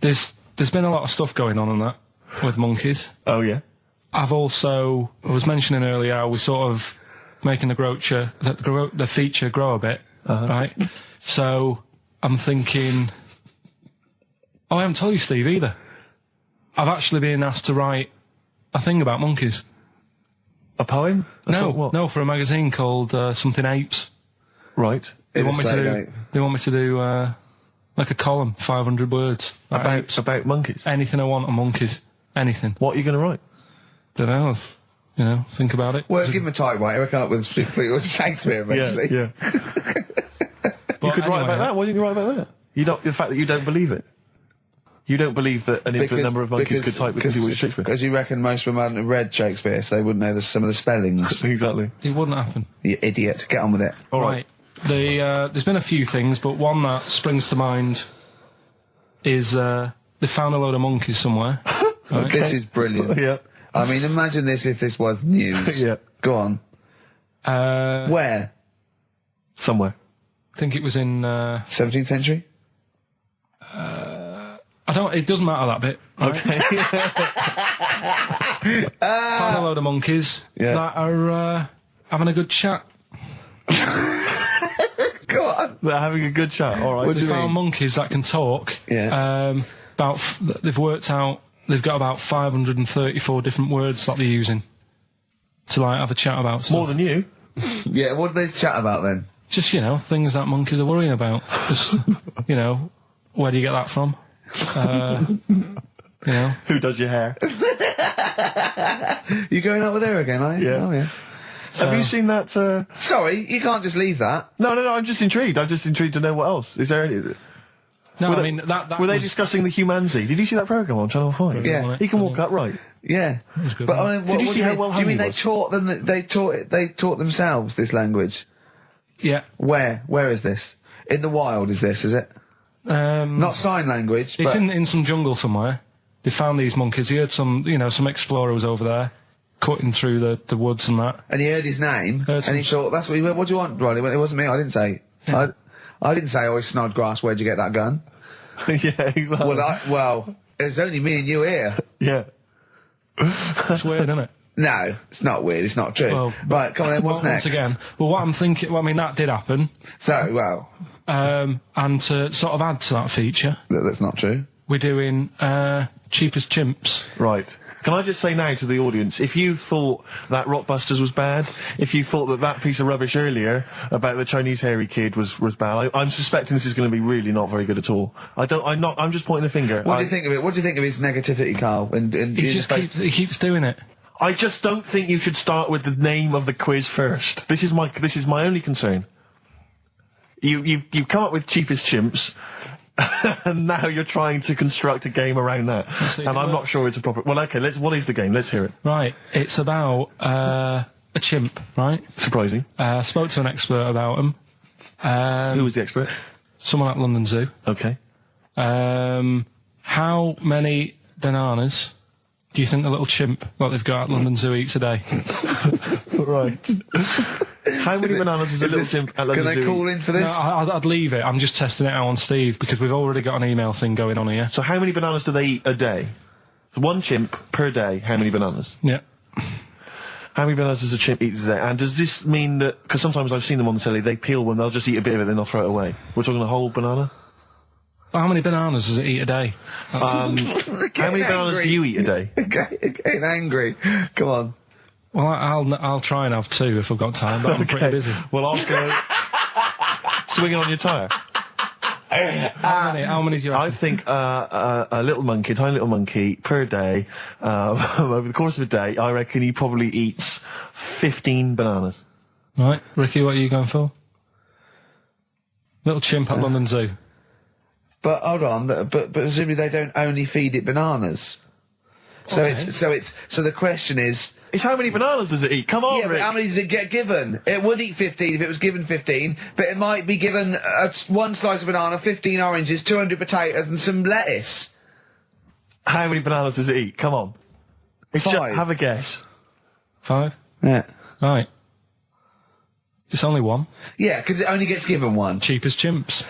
There's been a lot of stuff going on that with monkeys. Oh, yeah? I was mentioning earlier how we're sort of making the feature grow a bit, right? So I'm thinking, I haven't told you, Steve, either. I've actually been asked to write a thing about monkeys. A poem? No, for a magazine called Something Apes. Right. They want me Illustrate to do like a column, 500 words About monkeys. anything I want on monkeys, anything. What are you going to write? Don't know. Think about it. Well, give him a typewriter. I come up with Shakespeare eventually. Yeah. But You could write anyway, about that. Why didn't you write about that? The fact that you don't believe it. You don't believe that an infinite number of monkeys could type with Shakespeare. Because you reckon most of them hadn't read Shakespeare, so they wouldn't know some of the spellings. Exactly. It wouldn't happen. You idiot. Get on with it. All right. There's been a few things, but one that springs to mind is they found a load of monkeys somewhere. Right? This is brilliant. Yeah. I mean, imagine this if this was news. Yeah. Go on. I Where? Somewhere. think it was in. 17th century? It doesn't matter that bit. Right? Okay. Found a load of monkeys Yeah. that are having a good chat. Go on. They're having a good chat. All right. What do They you found mean? monkeys that can talk. Yeah. They've worked out. They've got about 534 different words that they're using to like have a chat about stuff. More than you. Yeah, what did they chat about then? Just things that monkeys are worrying about. Just where do you get that from? Who does your hair? You going out with her again, are you? Yeah. Oh, yeah. Have you seen that? Sorry, you can't just leave that. No. I'm just intrigued. I'm just intrigued to know what else. Is there any? No, Were I they- mean that Were they was- discussing the humanity? Did you see that program on Channel 5? Yeah. He can walk upright. Yeah. was good, But wasn't I mean, what, Did you what see do how mean? well Do you hung mean he they was? taught them? They taught themselves this language. Yeah. Where is this? In the wild, is this? Is it? Not sign language. It's but in some jungle somewhere. They found these monkeys. He heard some explorer was over there, cutting through the woods and that. and he heard his name, Heard and he some- thought, "That's what he went. What do you want, Ronnie?" He went, "It wasn't me. I didn't say. Yeah. I didn't say. Oh, it's Snodgrass. Where'd you get that gun?" Yeah, exactly. Well, it's only me and you here. Yeah. It's weird, isn't it? No, it's not weird. It's not true. Well, right, come on then. What's next? Once again, well, what I'm thinking. Well, I mean, that did happen. So, well, And to sort of add to that feature, that's not true. we're doing cheapest chimps. Right. Can I just say now to the audience, if you thought that Rockbusters was bad, if you thought that piece of rubbish earlier about the Chinese hairy kid was bad, I'm suspecting this is going to be really not very good at all. I'm just pointing the finger. What do you think of it? What do you think of his negativity, Carl? He keeps doing it. I just don't think you should start with the name of the quiz first. This is my only concern. You come up with cheapest chimps, and now you're trying to construct a game around that. See, And I'm not sure it's a proper. Well, okay. What is the game? Let's hear it. Right. It's about a chimp. Right. Surprising. Spoke to an expert about him. Who was the expert? Someone at London Zoo. Okay. How many bananas do you think the little chimp that they've got at London Zoo eats a day? Right. How many bananas does a little chimp at Can London they Zoo call eat? in for No, this? I'd leave it. I'm just testing it out on Steve because we've already got an email thing going on here. So how many bananas do they eat a day? One chimp per day. How many bananas? Yeah. How many bananas does a chimp eat a day? And does this mean that, because sometimes I've seen them on the telly, they peel one, they'll just eat a bit of it, then they'll throw it away. We're talking a whole banana? How many bananas does it eat a day? How many bananas do you eat a day? Getting angry. Come on. Well, I'll try and have 2 if I've got time, but I'm pretty busy. Well, I'll go swinging on your tyre. How many do you I reckon? think a little monkey, tiny little monkey, per day, over the course of a day, I reckon he probably eats 15 bananas. Right, Ricky, what are you going for? Little chimp at London Zoo. But hold on. But presumably they don't only feed it bananas. So Okay. so the question is. It's how many bananas does it eat? Come on, Yeah, but Rick. how many does it get given? It would eat 15 if it was given 15, but it might be given one slice of banana, 15 oranges, 200 potatoes, and some lettuce. How many bananas does it eat? Come on. It's 5. have a guess. 5? Yeah. Right. It's only 1. Yeah, because it only gets given one. Cheapest chimps.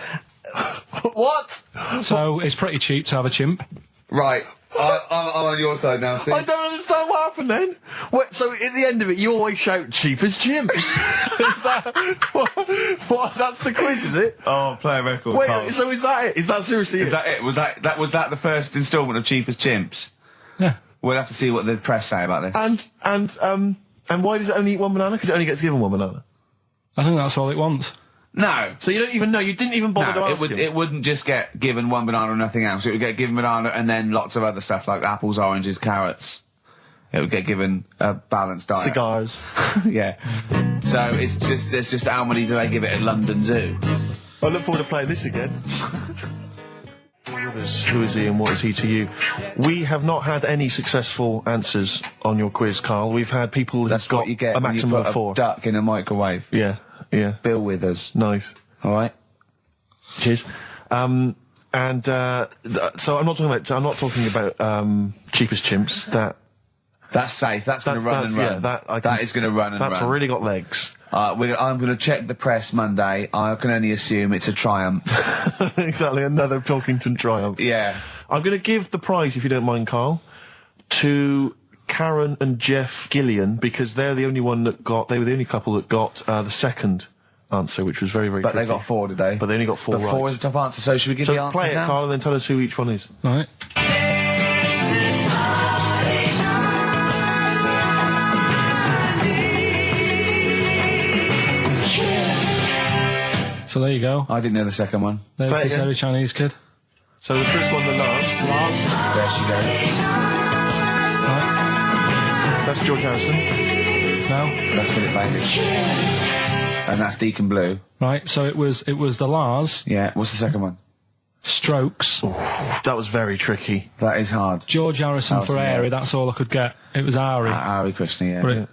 What? So it's pretty cheap to have a chimp. Right. I'm on your side now, Steve. I don't understand what happened then. What, so at the end of it, you always shout cheapest chimps. Is that what? That's the quiz, is it? Oh, play a record. Wait, Carl. so is that it? Is that seriously Is it? that it? Was that the first instalment of Cheapest Chimps? Yeah. We'll have to see what the press say about this. And why does it only eat one banana? Because it only gets given one banana. I think that's all it wants. No. So you don't even know. You didn't even bother to No, ask him. it wouldn't just get given one banana and nothing else. It would get given banana and then lots of other stuff like apples, oranges, carrots. It would get given a balanced diet. Cigars. Yeah. So it's just how many do they give it at London Zoo? I look forward to playing this again. Who is he and what is he to you? We have not had any successful answers on your quiz, Carl. We've had people That's who've got what you get a when you maximum put of 4. a duck in a microwave. Yeah, yeah. Bill Withers. Nice. All right. Cheers. So I'm not talking about cheapest chimps. That's safe. That's going to run and run. Yeah, that is going to run and that's run. really got legs. I'm going to check the press Monday. I can only assume it's a triumph. Exactly, another Pilkington triumph. Yeah. I'm going to give the prize, if you don't mind, Carl, to Karen and Jeff Gillian, because they were the only couple that got the second answer, which was very, very But they tricky. got 4 today. But they only got 4 But right. 4 is the top answer. So should we give So the answers play it, now? Carl, and then tell us who each one is. Right. So there you go. I didn't know the second one. There's Play it this again. hairy Chinese kid. So the first one, the last. There she goes. Right. That's George Harrison. No. That's Philip Bailey. And that's Deacon Blue. Right, so it was the Lars, Yeah. What's the second one? Strokes, That was very tricky. That is hard. George Harrison for Harrison, yeah. Airy, that's all I could get. It was Ari. Ari Krishna, yeah.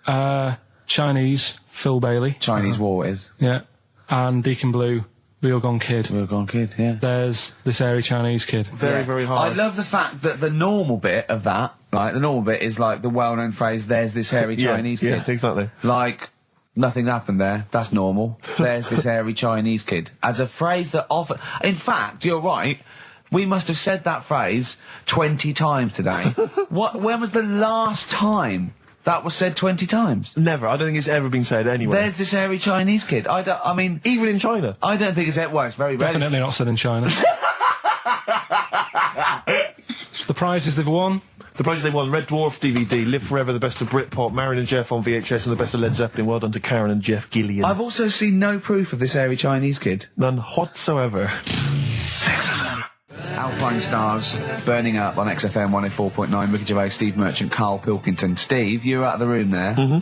But Chinese, Phil Bailey. Chinese War is. Yeah. And Deacon Blue, Real Gone Kid. Real Gone Kid, yeah. There's this Airy Chinese kid. Very, very I hard. love the fact that the normal bit of that, like, the normal bit is like the well-known phrase, there's this hairy Chinese kid. Yeah, exactly. Like, nothing happened there. That's normal. There's this hairy Chinese kid. As a phrase that often... In fact, you're right. We must have said that phrase 20 times today. When was the last time that was said 20 times? Never. I don't think it's ever been said anywhere. There's this hairy Chinese kid. I mean... Even in China. I don't think it's... Well, it's very rare. Definitely not said in China. The prizes they've won. The prizes they won: Red Dwarf DVD, Live Forever, The Best of Britpop, Marin and Jeff on VHS, and The Best of Led Zeppelin. Well done to Karen and Jeff Gillian. I've also seen no proof of this hairy Chinese kid. None whatsoever. Alpine Stars, Burning Up on XFM 104.9. Ricky Gervais, Steve Merchant, Karl Pilkington. Steve, you were out of the room there. Mm-hmm.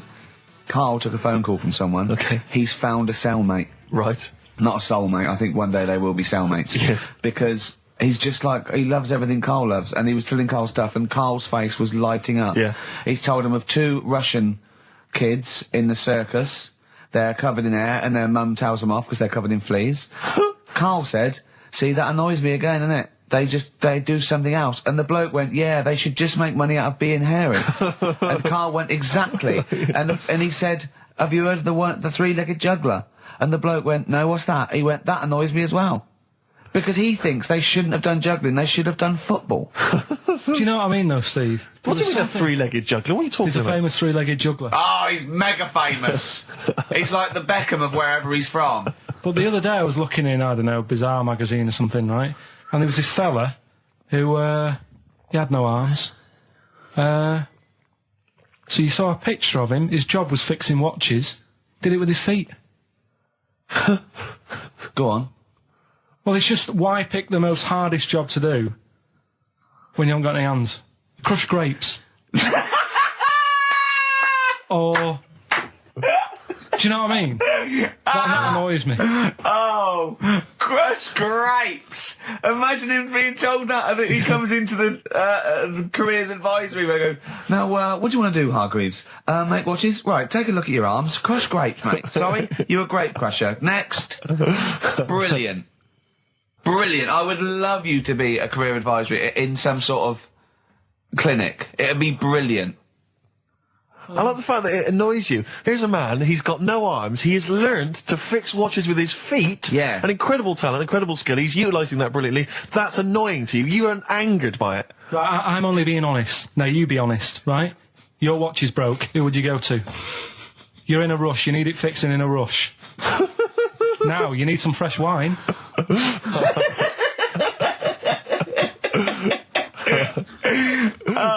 Karl took a phone call from someone. Okay. He's found a cellmate. Right. Not a soulmate. I think one day they will be cellmates. Yes. Because he's just like, he loves everything Karl loves. And he was telling Karl stuff, and Karl's face was lighting up. Yeah. He's told him of 2 Russian kids in the circus. They're covered in hair, and their mum tells them off because they're covered in fleas. Karl said, see, that annoys me again, innit? They do something else. And the bloke went, yeah, they should just make money out of being hairy. And Karl went, exactly. And he said, have you heard of the 3-legged juggler? And the bloke went, no, what's that? He went, that annoys me as well. Because he thinks they shouldn't have done juggling, they should have done football. Do you know what I mean, though, Steve? What do you mean a 3-legged juggler? What are you talking He's a about? famous 3-legged juggler. Oh, he's mega famous. He's like the Beckham of wherever he's from. But the other day I was looking in, I don't know, Bizarre magazine or something, right? And there was this fella who, he had no arms. So you saw a picture of him, his job was fixing watches, did it with his feet. Go on. Well, it's just, why pick the most hardest job to do when you haven't got any hands? Crush grapes. Or... Do you know what I mean? That annoys me. Oh, crush grapes! Imagine him being told that he comes into the careers advisory where I go, now, what do you want to do, Hargreaves? Make watches? Right, take a look at your arms. Crush grapes, mate. Sorry? You're a grape crusher. Next. Brilliant. Brilliant. I would love you to be a career advisory in some sort of clinic. It'd be brilliant. I like the fact that it annoys you. Here's a man, he's got no arms, he has learned to fix watches with his feet. Yeah. An incredible talent, incredible skill, he's utilising that brilliantly. That's annoying to you. You are angered by it. Right, I'm only being honest. Now, you be honest, right? Your watch is broke. Who would you go to? You're in a rush. You need it fixing in a rush. Now, you need some fresh wine.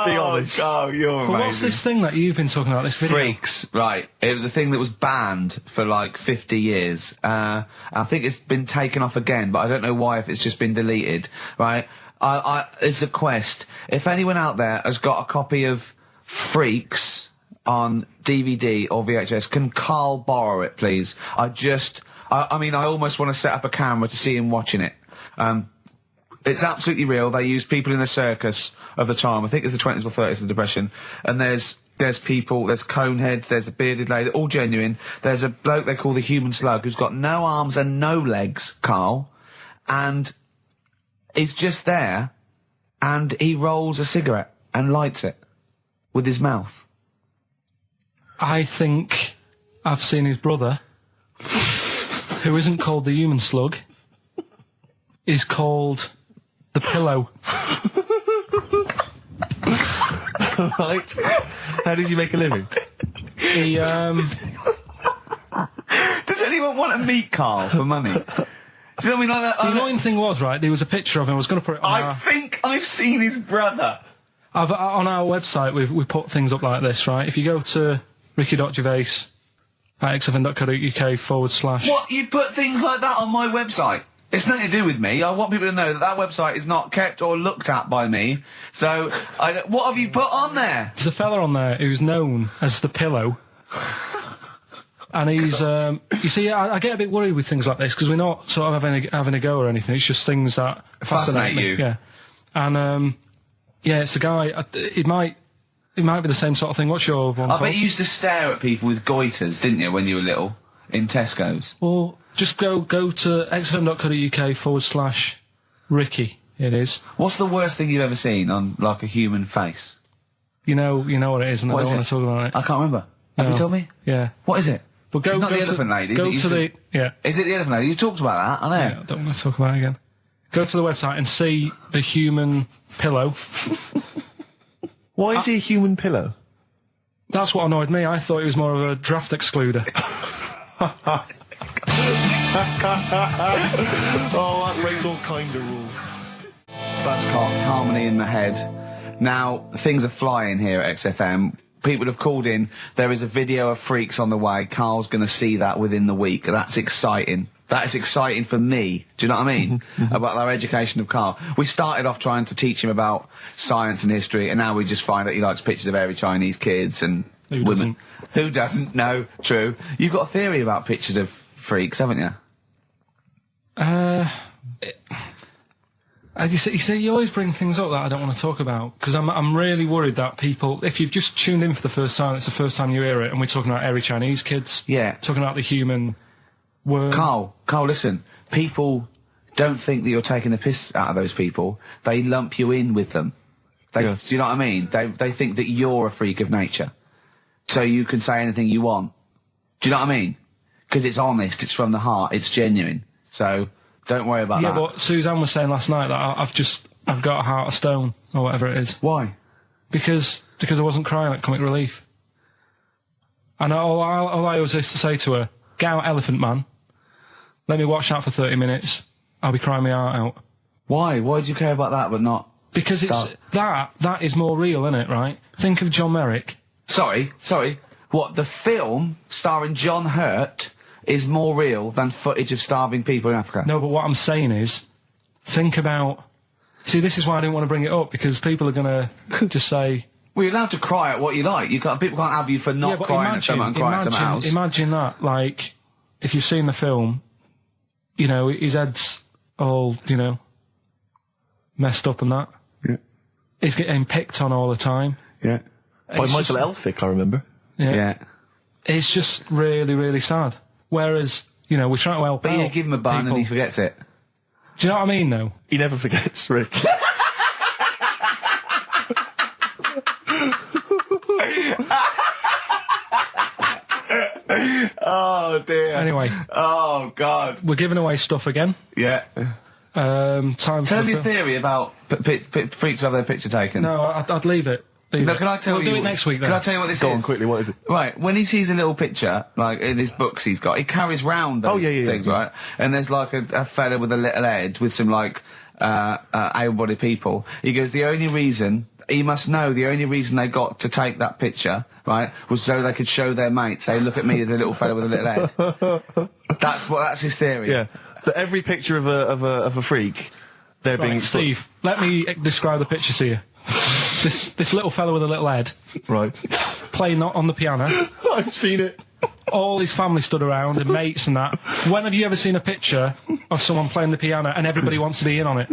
Be honest. Oh, you're amazing. But what's this thing that you've been talking about, this video? Freaks, right. It was a thing that was banned for like 50 years. I think it's been taken off again, but I don't know why, if it's just been deleted, right? It's a quest. If anyone out there has got a copy of Freaks on DVD or VHS, can Karl borrow it, please? I mean, I almost want to set up a camera to see him watching it. It's absolutely real. They used people in the circus of the time. I think it's the 20s or 30s of the Depression. And there's people, there's coneheads, there's a bearded lady, all genuine. There's a bloke they call the human slug who's got no arms and no legs, Karl. And he's just there, and he rolls a cigarette and lights it with his mouth. I think I've seen his brother, who isn't called the human slug, is called the pillow. Right. How does he make a living? He, Does anyone want to meet Karl for money? Do you know what I mean? Like that, the annoying thing was, right, there was a picture of him. I was going to put it on I think I've seen his brother. on our website, we put things up like this, right? If you go to ricky.gervais at xfm.co.uk / What? You put things like that on my website? It's nothing to do with me. I want people to know that that website is not kept or looked at by me. So, what have you put on there? There's a fella on there who's known as the Pillow. And he's, you see, I get a bit worried with things like this because we're not sort of having a go or anything. It's just things that Fascinate me. you. Yeah. And, yeah, it's a guy, it might be the same sort of thing. What's your one I called? bet you used to stare at people with goiters, didn't you, when you were little? In Tesco's. Well, just go to xfm.co.uk/Ricky, it is. What's the worst thing you've ever seen on, like, a human face? You know what it is, and What I is don't it? want to talk about it. I can't remember. Have you No. told me? Yeah. What is it? But It's not the elephant lady. Go that used to the, yeah. Is it the elephant lady? You talked about that, I know. Yeah, I don't want to talk about it again. Go to the website and see the human pillow. Why is he a human pillow? That's what annoyed me. I thought he was more of a draft excluder. Oh, that breaks all kinds of rules. Buzzcocks, harmony in the head. Now, things are flying here at XFM. People have called in. There is a video of Freaks on the way. Carl's going to see that within the week. That's exciting. That is exciting for me. Do you know what I mean? About our education of Carl. We started off trying to teach him about science and history, and now we just find that he likes pictures of hairy Chinese kids and Who women. doesn't? Who doesn't? No, true. You've got a theory about pictures of freaks, haven't you? You see, you always bring things up that I don't want to talk about, because I'm really worried that people, if you've just tuned in for the first time, it's the first time you hear it, and we're talking about hairy Chinese kids. Yeah. Talking about the human worm. Carl, listen. People don't think that you're taking the piss out of those people. They lump you in with them. Do you know what I mean? They think that you're a freak of nature. So you can say anything you want. Do you know what I mean? Because it's honest, it's from the heart, it's genuine. So don't worry about that. Yeah, but Suzanne was saying last night that I've got a heart of stone, or whatever it is. Why? Because I wasn't crying at Comic Relief. And all I always used to say to her, get out Elephant Man, let me watch that for 30 minutes, I'll be crying my heart out. Why? Why do you care about that but not... Because it's that is more real, isn't it, right? Think of John Merrick. Sorry. What, the film starring John Hurt is more real than footage of starving people in Africa? No, but what I'm saying is, think about... See, this is why I didn't want to bring it up, because people are going to just say... Well, you're allowed to cry at what you like. People can't have you for not but crying at someone and crying at someone else. Imagine that, like, if you've seen the film, you know, his head's all, you know, messed up and that. Yeah. He's getting picked on all the time. Yeah. By It's Michael just- Elphick, I remember. Yeah. It's just really, really sad. Whereas, you know, we're trying to help But out you give him a bun people. and he forgets it. Do you know what I mean, though? He never forgets, Rick. Oh, dear. Anyway, Oh, God. we're giving away stuff again. Yeah. Time Tell for me the your theory about freaks who have their picture taken. No, I'd leave it. Leave No, it. can I tell we'll you... do it next week, then. Can I tell you what this Go is? on, quickly, what is it? Right, when he sees a little picture, like in his books he's got, he carries round those things, right? And there's like a fella with a little head with some like able-bodied people. He goes, the only reason they got to take that picture, right, was so they could show their mates, say, look at me, the little fella with a little head. That's his theory. Yeah. So every picture of a freak, they're being... Right, Steve, let me describe the picture to you. This little fella with a little head, Right. playing on the piano. I've seen it. All his family stood around and mates and that. When have you ever seen a picture of someone playing the piano and everybody wants to be in on it?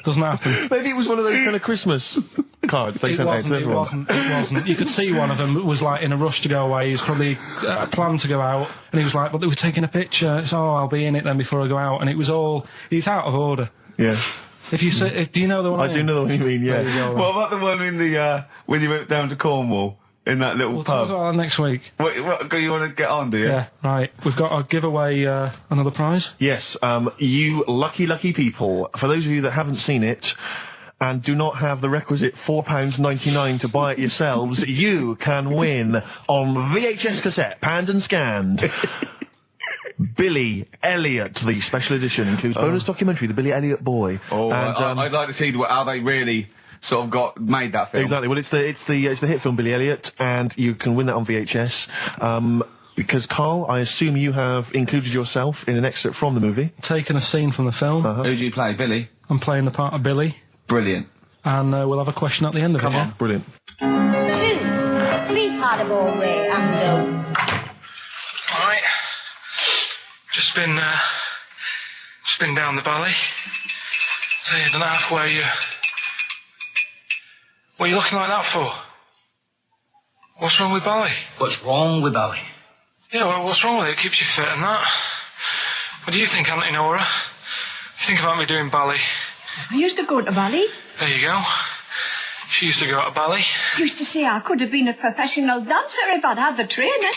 Doesn't happen. Maybe it was one of those kind of Christmas cards they sent out to It everyone. wasn't. You could see one of them was like in a rush to go away. He was probably planned to go out, and he was like, "But they were taking a picture." It's I'll be in it then before I go out, and it was all. He's out of order. Yeah. If you say, do you know the one? I do know what you mean, yeah. There you go, What about the one in the, when you went down to Cornwall, in that little We'll talk pub? about that next week. What, you want to get on, do you? Yeah, right. We've got to give away another prize. Yes, you lucky people. For those of you that haven't seen it and do not have the requisite £4.99 to buy it yourselves, you can win on VHS cassette, panned and scanned. Billy Elliot, the special edition, includes bonus documentary, The Billy Elliot Boy. Oh, and, I'd like to see how they really sort of made that film. Exactly. Well, it's the hit film Billy Elliot, and you can win that on VHS. Because, Carl, I assume you have included yourself in an excerpt from the movie. Taking a scene from the film. Who do you play, Billy? I'm playing the part of Billy. Brilliant. And we'll have a question at the end of Come it. on. Yeah? Brilliant. 2, 3 part of all way and Right. Just been down the valley. So you don't know where you... What are you looking like that for? What's wrong with Bally? What's wrong with Bally? Yeah, well, what's wrong with it? It keeps you fit and that. What do you think, Auntie Nora? You think about me doing Bally? I used to go to Bali. There you go. She used to go to Bally. Used to say I could have been a professional dancer if I'd had the training.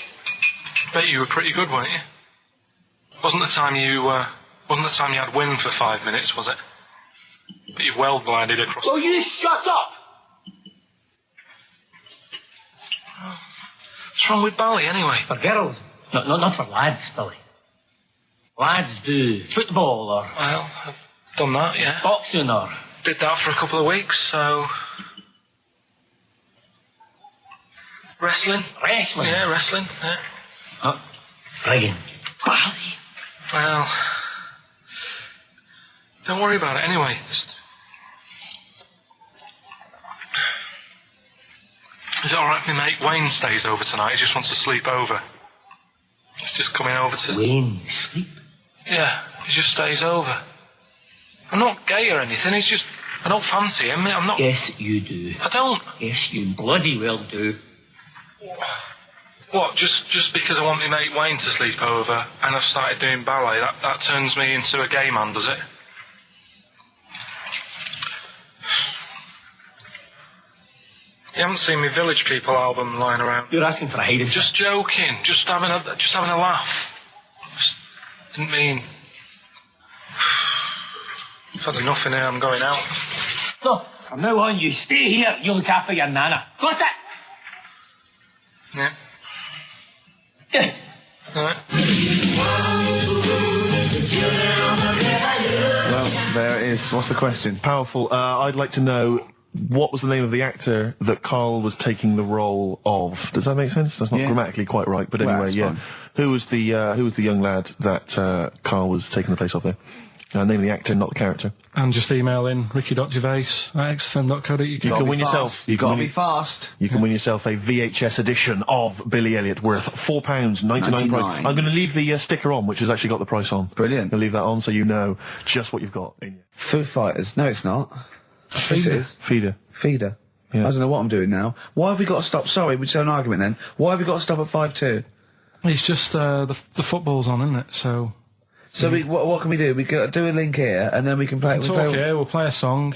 Bet you were pretty good, weren't you? Wasn't the time you had wind for 5 minutes, was it? But you well glided across. Will you shut up? What's wrong with Bally, anyway? For girls, not for lads, Billy. Lads do football or Well, I've done that, yeah. boxing or... Did that for a couple of weeks, so... Wrestling? Wrestling? Yeah, wrestling, yeah. Oh, friggin' Bally. Well... Don't worry about it, anyway. Is it alright if my mate Wayne stays over tonight? He just wants to sleep over. He's just coming over to... Wayne, sleep? Yeah, he just stays over. I'm not gay or anything, it's just... I don't fancy him, I'm not... Yes, you do. I don't... Yes, you bloody well do. What, just because I want my mate Wayne to sleep over and I've started doing ballet, that turns me into a gay man, does it? You haven't seen my Village People album lying around. You're asking for a hiding. Just joking, just having a laugh. Just didn't mean... I've had enough in here, I'm going out. No, from now on, you stay here. You look after your nana. Got it? Yeah. Good. Alright. Well, there it is. What's the question? Powerful. I'd like to know, what was the name of the actor that Carl was taking the role of? Does that make sense? That's not Yeah. grammatically quite right, but Well, anyway, that's yeah. fine. Who was the young lad that Carl was taking the place of there? Name of the actor, not the character. And just email in ricky.gervais@xfm.co.uk. You can win yourself. You gotta be fast. You can win yourself a VHS edition of Billy Elliot worth £4.99 price. I'm going to leave the sticker on, which has actually got the price on. Brilliant. I'll leave that on so you know just what you've got in you. Foo Fighters. No, it's not. Yes, it is. Feeder. Feeder. Yeah. I don't know what I'm doing now. Why have we got to stop? Sorry, we just had an argument then. Why have we got to stop at 5-2? It's just the football's on, isn't it? So So what can we do? We can do a link here, and then we can play. talk here. We'll play a song.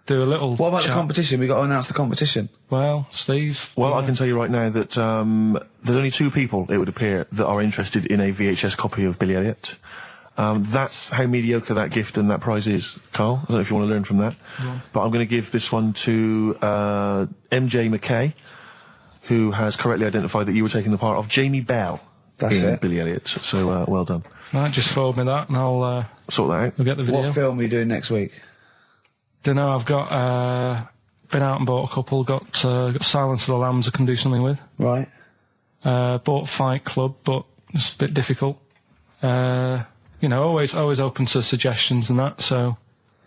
Do a little. What about chat. the competition? We got to announce the competition. Well, Steve. Well, I can tell you right now that there's only 2 people, it would appear, that are interested in a VHS copy of Billy Elliot. That's how mediocre that gift and that prize is, Carl. I don't know if you want to learn from that. Yeah. But I'm going to give this one to MJ McKay, who has correctly identified that you were taking the part of Jamie Bell That's in it. Billy Elliot. So, well done. Right, just forward me that, and I'll Sort that out. we'll get the video. What film are you doing next week? Don't know. I've got been out and bought a couple. Got Silence of the Lambs I can do something with. Right. Bought Fight Club, but it's a bit difficult. Always open to suggestions and that. So,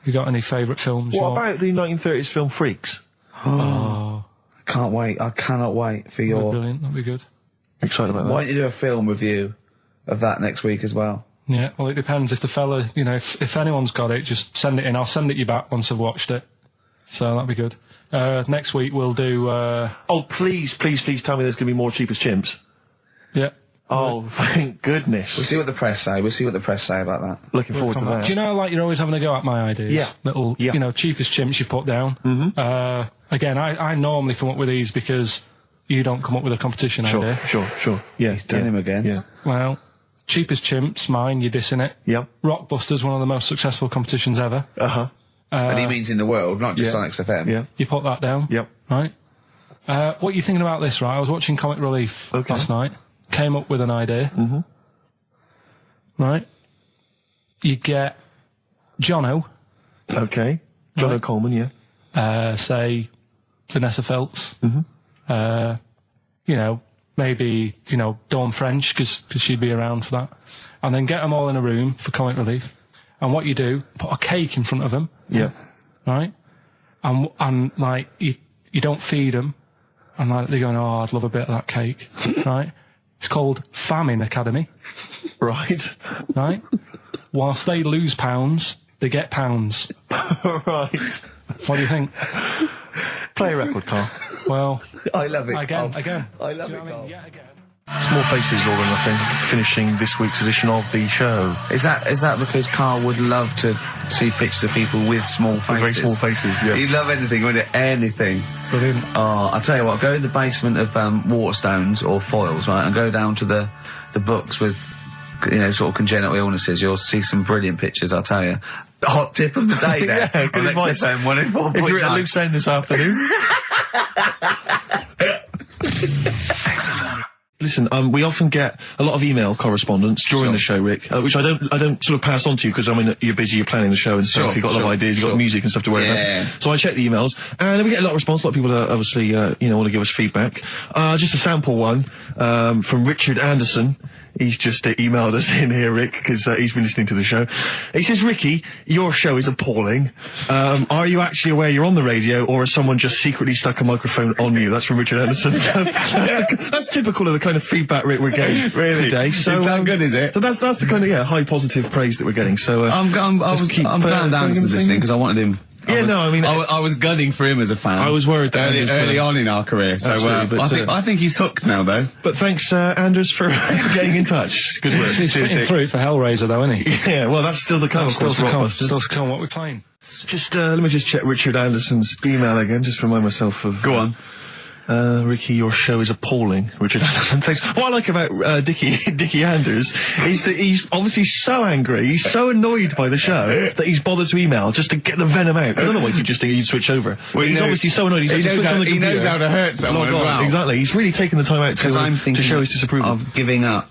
you got any favourite films? What about the 1930s film Freaks? Can't wait. I cannot wait for That'd be your. brilliant. That'd be good. Excited about that. Why don't you do a film review of that next week as well? Yeah. Well, it depends. If the fella, if anyone's got it, just send it in. I'll send it you back once I've watched it. So that'd be good. Next week we'll do. Oh, please tell me there's going to be more Cheapest Chimps. Yeah. Oh, thank goodness. We'll see what the press say. We'll see what the press say about that. Looking forward to that. Do you know, like, you're always having a go at my ideas? Yeah. Little, Yeah. cheapest chimps you put down. Mm-hmm. Again, I normally come up with these because you don't come up with a competition idea. Sure. Yeah, he's done him again. Yeah. Well, cheapest chimps, mine, you're dissing it. Yeah. Rockbusters, one of the most successful competitions ever. Uh-huh. And he means in the world, not just yeah. on XFM. Yeah. You put that down. Yep. Right? What are you thinking about this, right? I was watching Comic Relief Okay. last night. Came up with an idea. Mm-hmm. Right? You get Jono, Okay. John Right. O'Coleman, yeah. say Vanessa Feltz. maybe, you know, Dawn French, because she'd be around for that. And then get them all in a room for comic relief. And what you do, put a cake in front of them. Yeah. Right? And like, you don't feed them. And like, they're going, oh, I'd love a bit of that cake. Right? It's called Famine Academy. Right. Right? Whilst they lose pounds, they get pounds. Right. What do you think? Play a record, Carl. Well, I love it. again. I love Do you it, know what I Carl. mean? Yeah, again. Small Faces, All or Nothing, finishing this week's edition of the show. Is that because Carl would love to see pictures of people with small faces? Very small faces, yeah. He'd love anything, wouldn't it? Anything. Brilliant. Oh, I'll tell you what, go to the basement of Waterstones or Foyles, right, and go down to the books with, you know, sort of congenital illnesses. You'll see some brilliant pictures, I'll tell you. Hot tip of the day there. Yeah, good advice. XFM 104.9. If you're at Luke's End this afternoon. Listen, we often get a lot of email correspondence during the show, Rick, which I don't sort of pass on to you because, I mean, you're busy, you're planning the show and stuff, you've got a lot of ideas, you've got music and stuff to worry about. So I check the emails, and we get a lot of response. A lot of people obviously, you know, want to give us feedback. Just a sample one, from Richard Anderson. He's just emailed us in here, Rick, because he's been listening to the show. He says, Ricky, your show is appalling. Are you actually aware you're on the radio, or has someone just secretly stuck a microphone on you? That's from Richard Anderson. So that's typical of the kind of feedback, Rick, we're getting today. So, is that good, is it? So that's the kind of, high positive praise that we're getting. So, I'm glad Anderson's listening, because I wanted him. I was gunning for him as a fan. I was worried that early on in our career. So I think he's hooked now, though. But thanks, Anders, for getting in touch. Good work. He's fitting through for Hellraiser, though, isn't he? Yeah, well, that's still to come. Still to come. What are we playing? Just let me just check Richard Anderson's email again, just to remind myself of. Go on. Ricky, your show is appalling, Richard Anderson. Thanks. What I like about Dickie Anders is that he's obviously so angry, he's so annoyed by the show that he's bothered to email just to get the venom out. Otherwise, you'd just think he'd switch over. Well, he's obviously so annoyed. He knows how to hurt someone as well. Exactly. He's really taken the time out to show his disapproval. Of giving up.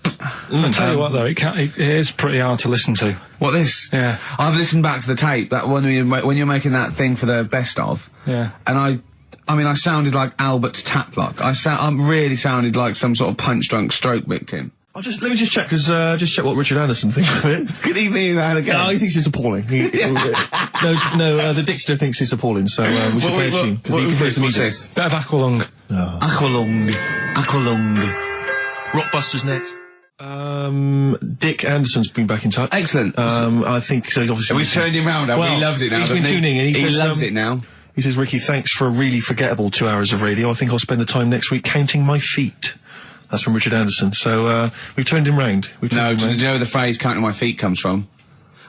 I'll tell you what, though, it is pretty hard to listen to. What, this? Yeah. I've listened back to the tape that when you're making that thing for the best of. Yeah. And I sounded like Albert Taplock. I really sounded like some sort of punch-drunk stroke victim. Let me just check, just check what Richard Anderson thinks of it. Could he be that again? No, he thinks it's appalling. The Dickster thinks it's appalling, so we should pay a tune. What's this? Bit of Aqualung. No. Aqualung. Rockbusters next. Dick Anderson's been back in touch. Excellent. I think so. Obviously, we've turned him round. He loves it now. He's been tuning in. He loves it now. He says, Ricky, thanks for a really forgettable 2 hours of radio. I think I'll spend the time next week counting my feet. That's from Richard Anderson. So, we've turned him round. Do you know where the phrase counting my feet comes from?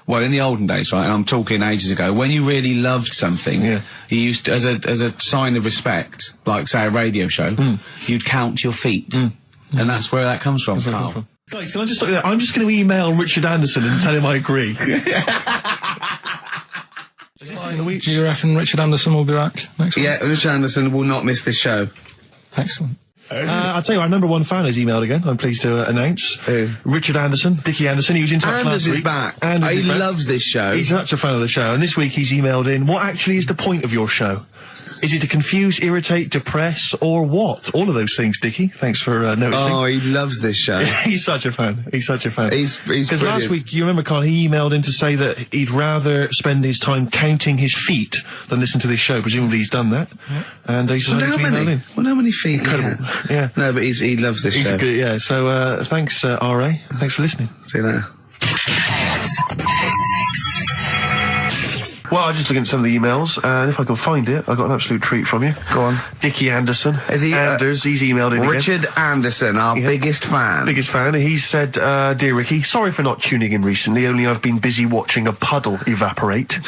Well, in the olden days, right, and I'm talking ages ago, when you really loved something, you used to, as a sign of respect, like, say, a radio show, you'd count your feet. And that's where that comes from, Carl. Guys, can I just stop you there? I'm just going to email Richard Anderson and tell him I agree. Do you reckon Richard Anderson will be back next week? Yeah, Richard Anderson will not miss this show. Excellent. I'll tell you, our number one fan has emailed again, I'm pleased to announce. Who? Richard Anderson, Dickie Anderson, he was in touch last week. Anders is back. He loves this show. He's such a fan of the show, and this week he's emailed in, what actually is the point of your show? Is it to confuse, irritate, depress, or what? All of those things, Dickie. Thanks for noticing. Oh, he loves this show. He's such a fan. He's such a fan. He's because last week, you remember, Carl, he emailed in to say that he'd rather spend his time counting his feet than listen to this show. Presumably he's done that. Yeah. And he's decided to email in. Well, how many feet? Incredible. Yeah. No, but he loves this show. Good, yeah. So, thanks, R.A. Thanks for listening. See you later. Well, I was just looking at some of the emails, and if I can find it, I got an absolute treat from you. Go on. Dickie Anderson. Is he? Anders, he's emailed in Richard again. Anderson, our biggest fan. Biggest fan. He said, Dear Ricky, sorry for not tuning in recently, only I've been busy watching a puddle evaporate.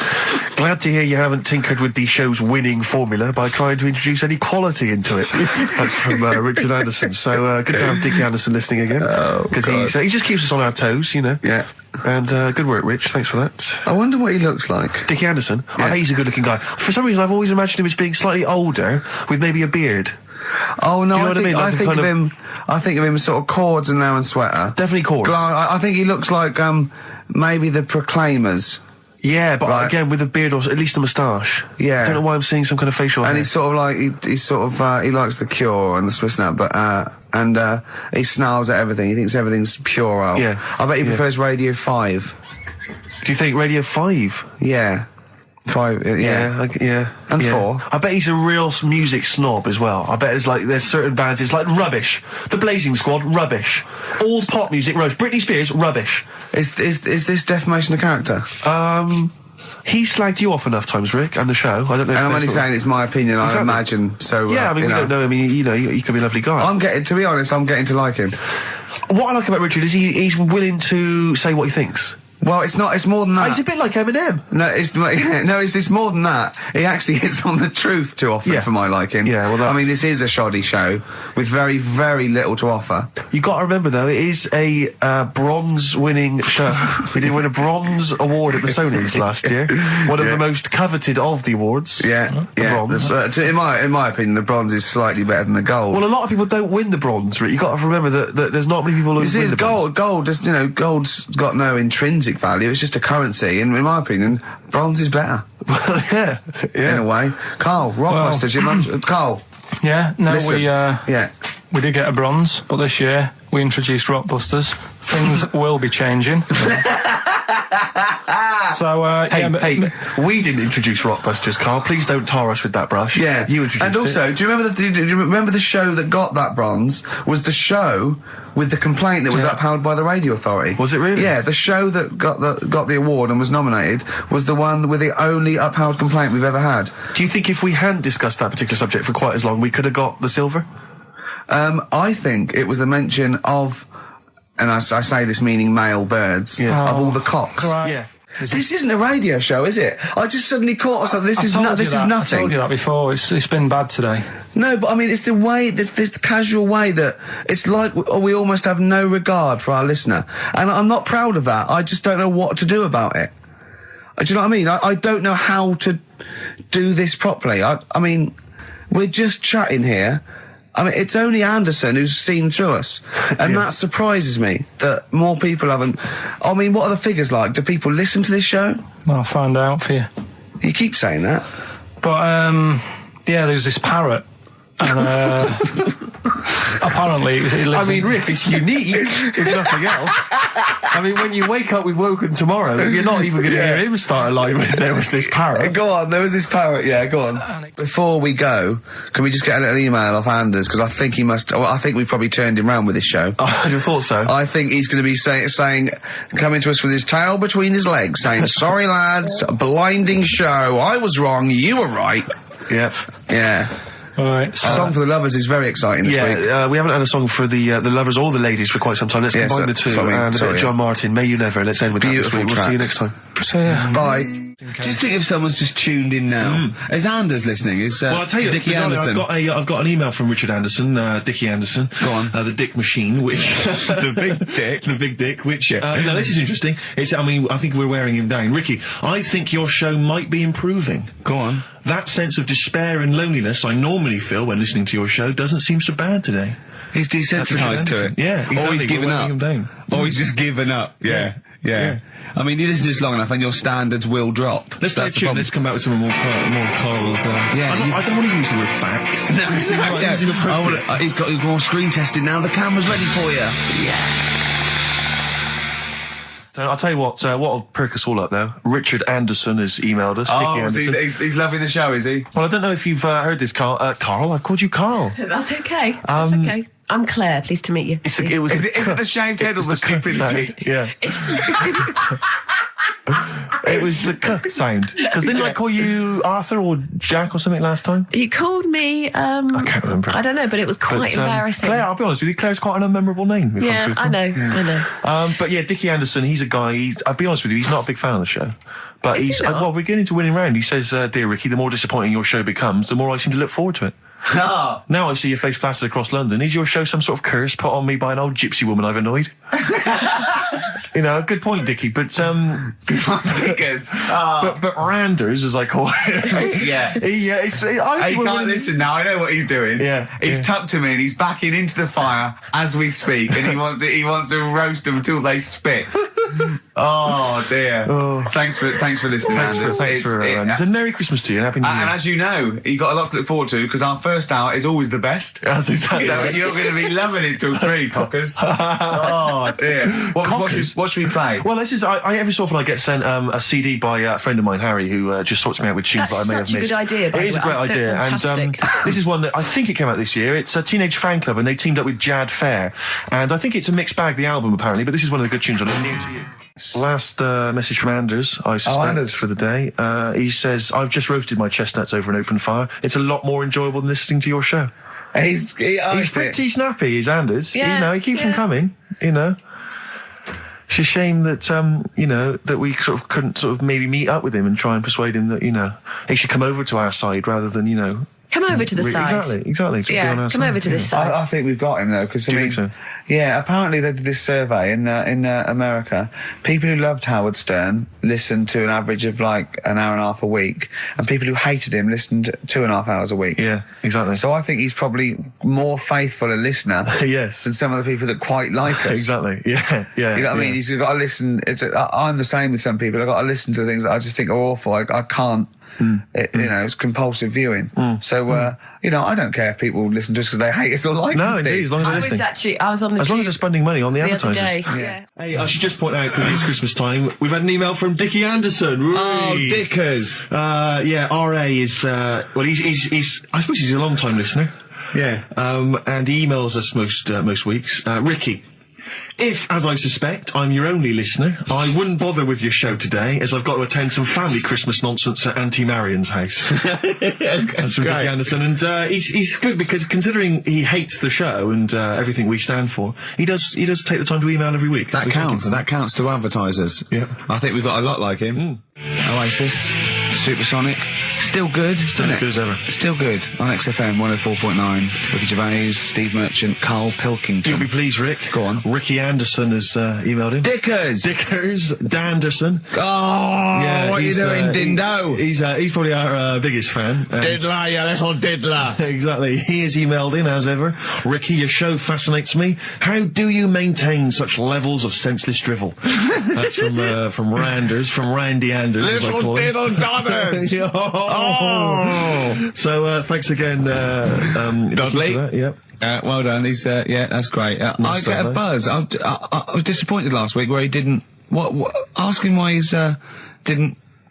Glad to hear you haven't tinkered with the show's winning formula by trying to introduce any quality into it. That's from Richard Anderson. So, good to have Dickie Anderson listening again. Because he just keeps us on our toes, you know. Yeah. And good work, Rich. Thanks for that. I wonder what he looks like. Dickie Anderson? Yeah. I think he's a good-looking guy. For some reason, I've always imagined him as being slightly older, with maybe a beard. Oh, no, Do you know what I mean? Like I think of him sort of cords and now and sweater. Definitely cords. I think he looks like, maybe the Proclaimers. Yeah, but again, with a beard or at least a moustache. Yeah. I don't know why I'm seeing some kind of facial hair. And he's sort of like, he likes the Cure and the Swiss Nut, but, and he snarls at everything. He thinks everything's puerile. Yeah. I bet he prefers Radio 5. Do you think Radio 5? Yeah. 5, yeah. And 4. I bet he's a real music snob as well. I bet there's certain bands, it's like rubbish. The Blazing Squad, rubbish. All pop music, rubbish. Britney Spears, rubbish. Is this defamation of character? He slagged you off enough times, Rick, and the show. I don't know. And I'm only saying it's my opinion. Exactly. I imagine. So yeah, I mean, we don't know. I mean, you know, he could be a lovely guy. To be honest, I'm getting to like him. What I like about Richard is he's willing to say what he thinks. Well, it's more than that. He's a bit like Eminem. It's more than that. He actually hits on the truth too often for my liking. Yeah, well, I mean, this is a shoddy show with very, very little to offer. You got to remember though, it is a bronze-winning show. We did win a bronze award at the Sonys last year. One of the most coveted of the awards. Yeah, bronze. In my opinion, the bronze is slightly better than the gold. Well, a lot of people don't win the bronze, Rick. You got to remember that there's not many people who win the bronze. Gold, just, gold's got no intrinsic value. It's just a currency, and in my opinion, bronze is better. Well, yeah. In a way. Carl, Rockbusters, Carl. Yeah, no, listen, we did get a bronze, but this year we introduced Rockbusters. Things will be changing. So, hey, we didn't introduce Rockbusters, Carl. Please don't tar us with that brush. Yeah, you introduced and also, it. do you remember the show that got that bronze was the show with the complaint that was upheld by the radio authority? Was it really? Yeah, the show that got the award and was nominated was the one with the only upheld complaint we've ever had. Do you think if we hadn't discussed that particular subject for quite as long, we could have got the silver? I think it was a mention of, and I say this meaning male birds, of all the cocks. Right. Yeah. This isn't a radio show, is it? I just suddenly caught myself. This is nothing. I told you that before. It's been bad today. No, but I mean, it's the way, this casual way that it's like we almost have no regard for our listener. And I'm not proud of that. I just don't know what to do about it. Do you know what I mean? I don't know how to do this properly. I mean, we're just chatting here. I mean, it's only Anderson who's seen through us. And that surprises me, that more people haven't. I mean, what are the figures like? Do people listen to this show? I'll find out for you. You keep saying that. But, there's this parrot. And, apparently, it lives Rick, it's unique, if nothing else. I mean, when you wake up with Woken tomorrow, you're not even going to hear him start a line with "there was this parrot." Go on, there was this parrot, go on. Before we go, can we just get a little email off Anders? Because I think he must, I think we've probably turned him round with this show. I'd have thought so. I think he's going to be saying, coming to us with his tail between his legs, saying, sorry lads, a blinding show, I was wrong, you were right. Yeah. Yeah. All right. Song for the Lovers is very exciting this week. We haven't had a song for the lovers or the ladies for quite some time. Let's combine the two. And a bit of John Martin, May You Never. Let's end with that this week. We'll see you next time. See ya. Bye. Do you think if someone's just tuned in now, is Anders listening? Is well, I'll tell you, Dickie Anderson? I've got an email from Richard Anderson, Dickie Anderson. Go on. The Dick Machine, which the big dick, which no, this is interesting. I think we're wearing him down. Ricky, I think your show might be improving. Go on. That sense of despair and loneliness I normally feel when listening to your show doesn't seem so bad today. He's desensitised to it. Yeah, exactly. Or he's given up. Him down. Or he's just given up. Yeah. I mean, you listen to this long enough and your standards will drop. Let's play a tune. Let's come back with some more Carl's. I don't want to use the word facts. No, he's got more screen testing now. The camera's ready for you. Yeah. So I'll tell you what'll perk us all up now. Richard Anderson has emailed us. Dickie Anderson. He's loving the show, is he? Well, I don't know if you've heard this, Carl. Carl, I've called you Carl. That's okay. That's okay. I'm Claire. Pleased to meet you. Is it the shaved head or the stupidity? Yeah. It was the k sound. Because didn't I call you Arthur or Jack or something last time? You called me, I can't remember. I don't know, but it was quite embarrassing. Claire, I'll be honest with you, Claire's quite an unmemorable name. Yeah, I know. But yeah, Dickie Anderson, he's a guy, I'll be honest with you, he's not a big fan of the show. But well, we're getting to winning round. He says, dear Ricky, the more disappointing your show becomes, the more I seem to look forward to it. Now I see your face plastered across London. Is your show some sort of curse put on me by an old gypsy woman I've annoyed? Good point, Dickie. But Dickers. But Randers, as I call him. Yeah. He can't listen now. I know what he's doing. Yeah. He's tucked him in. He's backing into the fire as we speak, and he wants to roast them until they spit. Oh dear. Thanks for listening, Anders. It's a Merry Christmas to you and Happy New Year. And as you know, you've got a lot to look forward to because our first hour is always the best. That's exactly So right. you're going to be loving it till 3, cockers. Oh dear. What should we play? Well, this is every so often I get sent a CD by a friend of mine, Harry, who just sorts me out with tunes That's that I may have such a missed. good idea, by It the is a way. great I think idea, fantastic. and this is one that I think it came out this year. It's a Teenage Fan Club, and they teamed up with Jad Fair, and I think it's a mixed bag, the album apparently. But this is one of the good tunes on it. New to you. Last message from Anders, I suspect, Anders. for the day. He says, "I've just roasted my chestnuts over an open fire. It's a lot more enjoyable than listening to your show." He's Pretty snappy, is Anders. Yeah, He keeps them coming. It's a shame that that we sort of couldn't sort of maybe meet up with him and try and persuade him that he should come over to our side rather than Come over to the side. Exactly. To be on our come side. over to this side. I think we've got him though, because Do you think so? Yeah, apparently they did this survey in America. People who loved Howard Stern listened to an average of like an hour and a half a week, and people who hated him listened 2.5 hours a week. Yeah, exactly. So I think he's probably more faithful a listener Yes. than some of the people that quite like us. Exactly. Yeah. You know what I mean? He's got to listen. I'm the same with some people. I've got to listen to things that I just think are awful. I can't. It's compulsive viewing. So, I don't care if people listen to us because they hate us or like us. No, indeed, as long as they're listening. I was on the As long as they're spending money on the other advertisers. day. Yeah. Hey, I should just point out, because it's Christmas time, we've had an email from Dickie Anderson. Oh, Dickers. RA is, he's I suppose he's a long-time listener. Yeah. And he emails us most weeks. Ricky, if, as I suspect, I'm your only listener, I wouldn't bother with your show today, as I've got to attend some family Christmas nonsense at Auntie Marion's house. That's from Dickie Anderson, and he's good because considering he hates the show and everything we stand for, he does take the time to email every week. That counts. That counts to advertisers. Yeah. I think we've got a lot like him. Oasis, Supersonic, still good. Still as good as ever. Still good on XFM 104.9. Ricky Gervais, Steve Merchant, Karl Pilkington. You'll be pleased, Rick. Go on. Ricky Anderson has emailed him. Dickers! Danderson. Oh, what are you doing, Dindo? He's probably our biggest fan. Diddler, you little diddler. Exactly. He has emailed in, as ever. Ricky, your show fascinates me. How do you maintain such levels of senseless drivel? That's from Randers, from Randy Anders, as I Little call him. diddle dodders! Oh! So, thanks again, Dudley. for that. Yep. Well done. He's that's great. I Nice get a survey. buzz. I was disappointed last week where he didn't. What? Ask him why he's didn't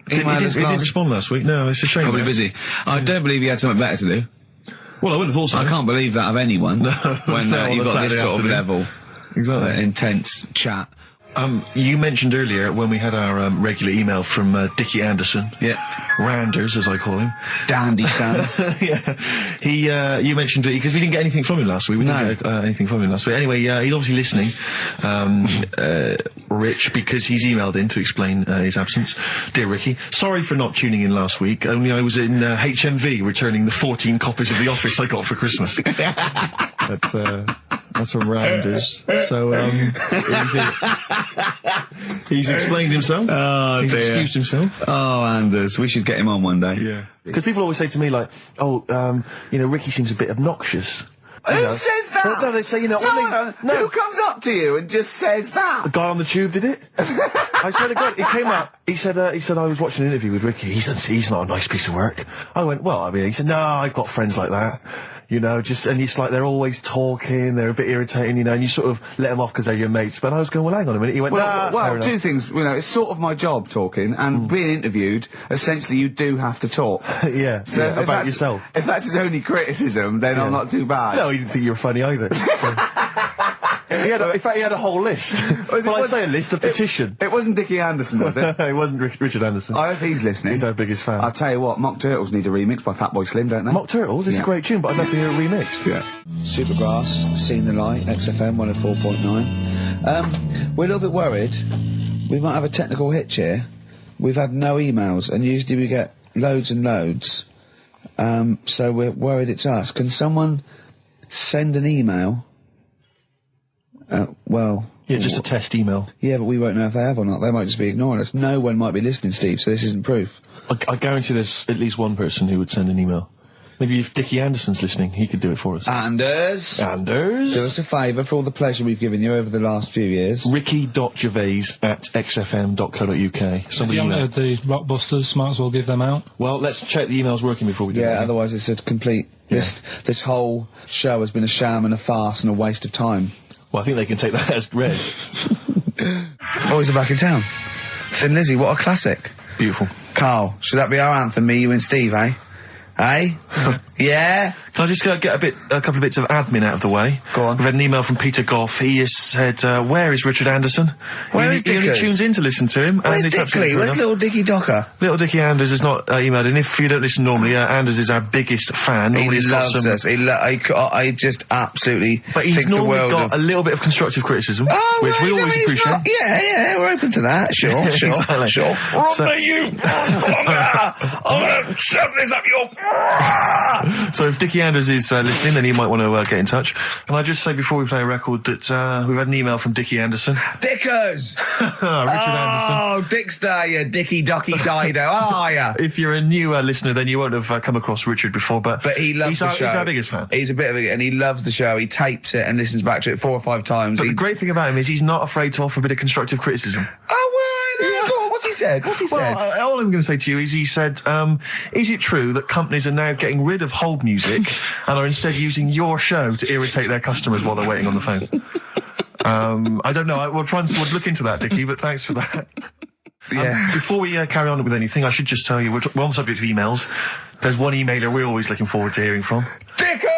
He email us didn't last. respond last week. No, it's a shame. Probably mate. busy. I don't believe he had something better to do. Well, I would have thought so. I can't believe that of anyone when No, on you've a got this Saturday sort of afternoon. level, Exactly. intense chat. You mentioned earlier when we had our regular email from Dickie Anderson. Yeah. Randers, as I call him. Dandy son. Yeah. You mentioned it because we didn't get anything from him last week. We didn't get anything from him last week. Anyway, he's obviously listening, Rich, because he's emailed in to explain his absence. Dear Ricky, sorry for not tuning in last week. Only I was in HMV returning the 14 copies of The Office I got for Christmas. That's from Randers. So, he's explained himself. Oh, he's dear. excused himself. Oh, Anders, we should get him on one day. Yeah. Because people always say to me, like, Ricky seems a bit obnoxious. Who says that? Well, no, they say, Who comes up to you and just says that? The guy on the tube did it. I swear to God, he came up. He said I was watching an interview with Ricky. He said he's not a nice piece of work. I went, he said, no, I've got friends like that. And it's like they're always talking, they're a bit irritating, and you sort of let them off because they're your mates. But I was going, well, hang on a minute. He went, well, two things. It's sort of my job talking, and being interviewed, essentially you do have to talk. Yeah, So if about that's- yourself. If that's his only criticism, then I'm not too bad. No, he didn't think you were funny either. In fact, he had a whole list. I say a list, a petition. It wasn't Dickie Anderson, was it? It wasn't Richard Anderson. I hope he's listening. He's our biggest fan. I'll tell you what, Mock Turtles need a remix by Fatboy Slim, don't they? Mock Turtles is a great tune, but I'd love to hear it remixed. Yeah. Supergrass, Seen the Light, XFM 104.9. We're a little bit worried. We might have a technical hitch here. We've had no emails, and usually we get loads and loads. So we're worried it's us. Can someone send an email? Just a test email. Yeah, but we won't know if they have or not. They might just be ignoring us. No one might be listening, Steve, so this isn't proof. I guarantee there's at least one person who would send an email. Maybe if Dickie Anderson's listening, he could do it for us. Anders, do Anders? us a favour for all the pleasure we've given you over the last few years. Ricky.gervais@xfm.co.uk. If Somebody you haven't email. heard the Rockbusters, might as well give them out. Well, let's check the emails working before we do Yeah, that. otherwise it's a complete... This whole show has been a sham and a farce and a waste of time. Well, I think they can take that as read. Boys are back in town. Thin Lizzy, what a classic. Beautiful. Carl, should that be our anthem, me, you and Steve, eh? Eh? Yeah? Can I just get a couple of bits of admin out of the way? Go on. We've had an email from Peter Goff. He has said, where is Richard Anderson? Where is He only Dickers? tunes in to listen to him. Where's and it's absolutely Dickley? fair Where's enough. little Dickie Docker? Little Dickie Anders has not emailed in. If you don't listen normally, Anders is our biggest fan. Normally He he's got loves some- us. I just absolutely But he's thinks the normally world got of... a little bit of constructive criticism, Oh, which we right, always he's appreciate. not- yeah, we're open to that. Sure, sure, Exactly. sure. So- I'm gonna shove this up your... So if Dickie Anders is listening, then he might want to get in touch. Can I just say before we play a record that we've had an email from Dickie Anderson. Dickers! Richard Anderson. Oh, Dickster, you Dicky Docky Dido, how are ya? If you're a new listener, then you won't have come across Richard before, but He loves he's the our, show. He's our biggest fan. He's a bit of a... And he loves the show. He tapes it and listens back to it 4 or 5 times. But He- the great thing about him is he's not afraid to offer a bit of constructive criticism. Oh, well, go on, what's he said? What's he said? Well, all I'm going to say to you is he said, is it true that companies are now getting rid of hold music and are instead using your show to irritate their customers while they're waiting on the phone? I don't know. We'll look into that, Dickie, but thanks for that. Yeah. Before we carry on with anything, I should just tell you, we're on the subject of emails. There's one emailer we're always looking forward to hearing from. Dickers!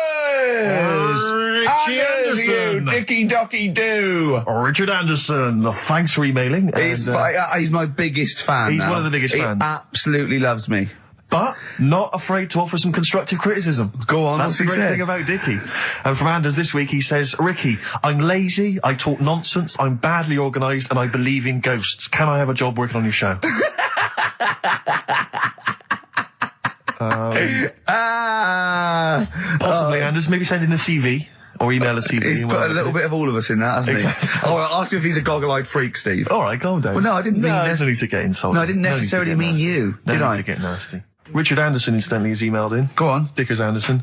Richie Anders, you Anderson. Dicky Docky Do! Richard Anderson, thanks for emailing. He's my biggest fan. he's now. one of the biggest he fans. Absolutely loves me. But not afraid to offer some constructive criticism. Go on, That's what's the he great said? thing about Dickie. And from Anders this week, he says, Ricky, I'm lazy, I talk nonsense, I'm badly organised, and I believe in ghosts. Can I have a job working on your show? Possibly, Anders. Maybe send in a CV. Or email a CV. He's put a little bit of all of us in that, hasn't Exactly. he? Oh, I'll ask him if he's a goggle-eyed freak, Steve. All right, calm down. Well, no, I didn't mean there's no need to get insulted. No, I didn't No need to necessarily get mean nasty. you, No did need I? to get nasty. Richard Anderson, incidentally, has emailed in. Go on. Dickers Anderson.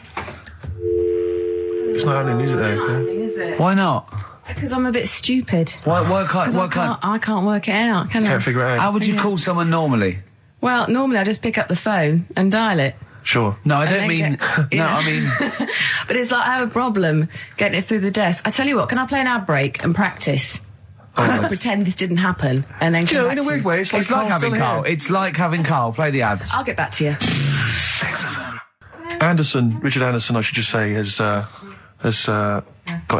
It's not happening, is it, there? Is it? Why not? Because I'm a bit stupid. Why can't... I can't work it out, can I? Can't figure it out. How would you call someone normally? Well, normally I just pick up the phone and dial it. Sure. No, I And don't then mean... get- No, Yeah. I mean... But it's like I have a problem getting it through the desk. I tell you what, can I play an ad break and practice? I'll pretend this didn't happen and then You come know, back in a to weird you. way, it's like It's like Carl's having still Carl. here. It's like having Carl. Play the ads. I'll get back to you. Anderson, Richard Anderson, I should just say, has got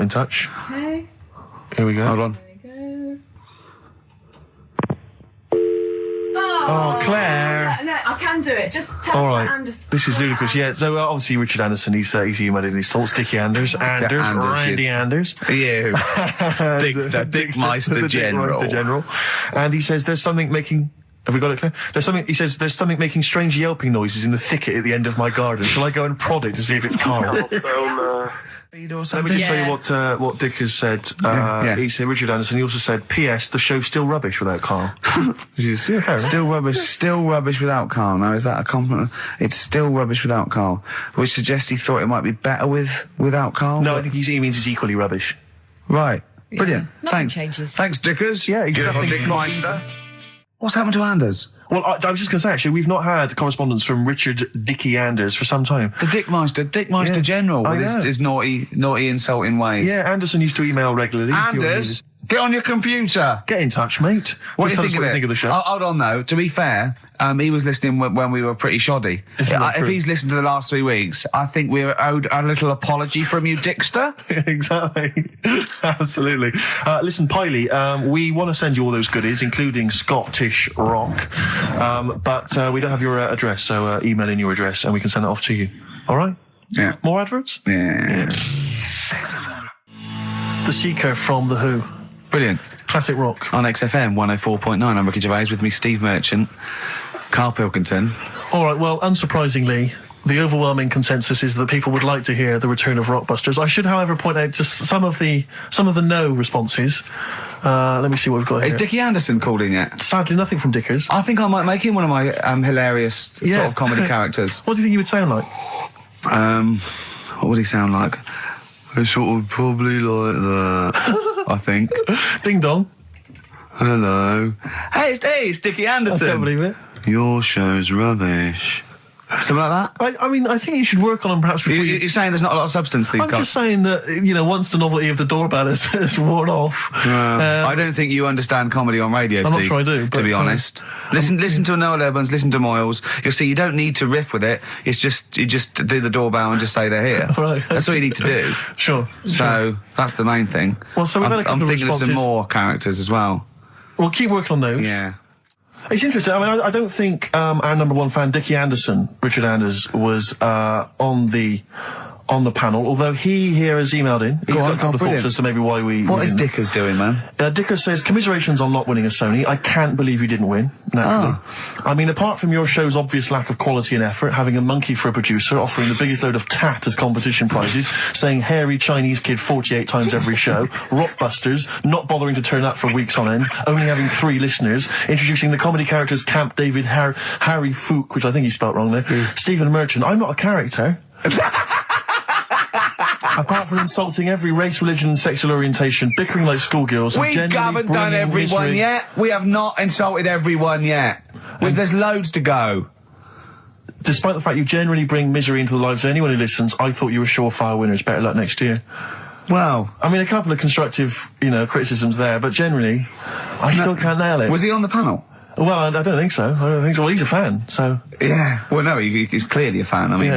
in touch. Okay. Here we go. Hold on. Oh, Claire. No, I can do it. Just tell All me right. Anderson. This is ludicrous. Yeah, so obviously Richard Anderson, he's emailed in his thoughts. Dickie Anders, Anders, Randy you- Anders. You. Dickster, Dickmeister the General. Dickmeister General. And he says there's something making... Have we got it clear? He says there's something making strange yelping noises in the thicket at the end of my garden. Shall I go and prod it to see if it's Carl? Let me just tell you what Dick has said. Yeah. He said, Richard Anderson, he also said, P.S. the show's still rubbish without Carl. Still rubbish without Carl. Now, is that a compliment? It's still rubbish without Carl, which suggests he thought it might be better without Carl. No, I think he means it's equally rubbish. Right. Brilliant. Nothing Thanks. changes. Thanks, Dickers. Yeah, Good nothing- Dickmeister. What's happened to Anders? Well, I was just going to say, actually, we've not had correspondence from Richard Dickie Anders for some time. The Dickmeister Yeah. General, I with know. his naughty, insulting ways. Yeah, Anderson used to email regularly. if you Anders, get on your computer. Get in touch, mate. What Just do you tell us think what of you it? think of the show. Hold on, though. To be fair, he was listening when we were pretty shoddy. Isn't that If true? he's listened to the last 3 weeks, I think we're owed a little apology from you, Dickster. Exactly. Absolutely. Listen, Piley, we want to send you all those goodies, including Scottish rock, but we don't have your address, so email in your address and we can send it off to you. All right? Yeah. More adverts? Yeah. The Seeker from The Who. Brilliant. Classic rock. On XFM 104.9, I'm Ricky Gervais, with me Steve Merchant, Karl Pilkington. All right, well, unsurprisingly, the overwhelming consensus is that people would like to hear the return of Rockbusters. I should, however, point out just some of the no responses. Let me see what we've got Is here. Dickie Anderson called in yet? Sadly, nothing from Dickers. I think I might make him one of my hilarious sort Yeah. of comedy characters. What do you think he would sound like? What would he sound like? It's sort of probably like that, I think. Ding dong. Hello. Hey, it's Dickie Anderson. I can't believe it. Your show's rubbish. Something like that? I mean, I think you should work on them perhaps before You're saying there's not a lot of substance these I'm guys? just saying that, once the novelty of the doorbell has worn off. I don't think you understand comedy on radio, Steve. I'm not sure I do, to be honest. Listen to Noel Evans, listen to Moyles. You'll see you don't need to riff with it. It's just, you just do the doorbell and just say they're here. Right. That's all you need to do. Sure. So, that's the main thing. Well, so we've had a couple I'm of thinking of some responses. more characters as well. We'll keep working on those. Yeah. It's interesting. I mean, I don't think our number one fan, Dickie Anderson, Richard Anders, was on the panel, although he here has emailed in. He's got a couple of thoughts as to maybe why we... What is Dickers doing, man? Dickers says, commiserations on not winning a Sony. I can't believe you didn't win, naturally. I mean, apart from your show's obvious lack of quality and effort, having a monkey for a producer, offering the biggest load of tat as competition prizes, saying hairy Chinese kid 48 times every show, Rockbusters, not bothering to turn up for weeks on end, only having 3 listeners, introducing the comedy characters Camp David, Harry Fook, which I think he spelt wrong there, Stephen Merchant. I'm not a character. Apart from insulting every race, religion and sexual orientation, bickering like schoolgirls... We haven't done everyone yet. We have not insulted everyone yet. There's loads to go. Despite the fact you generally bring misery into the lives of anyone who listens, I thought you were surefire winners. Better luck next year. Well... I mean, a couple of constructive, criticisms there, but generally, I still can't nail it. Was he on the panel? Well, I don't think so. Well, he's a fan, so... Yeah. Well, no, he's clearly a fan. I mean,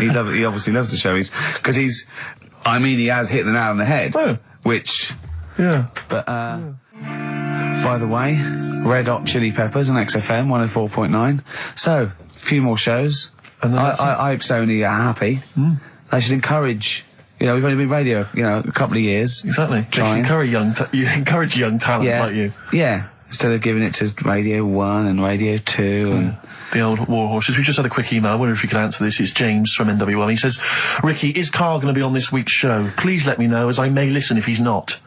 he obviously loves the show. He has hit the nail on the head. Oh. Which... Yeah. But, by the way, Red Hot Chili Peppers on XFM 104.9. So, a few more shows. And then I hope Sony are happy. They should encourage... we've only been radio, a couple of years. Exactly. Trying. You encourage young talent like you. Yeah. Instead of giving it to Radio 1 and Radio 2 and... The old war horses. We just had a quick email. I wonder if you could answer this. It's James from NWL. He says, Ricky, is Karl going to be on this week's show? Please let me know, as I may listen if he's not.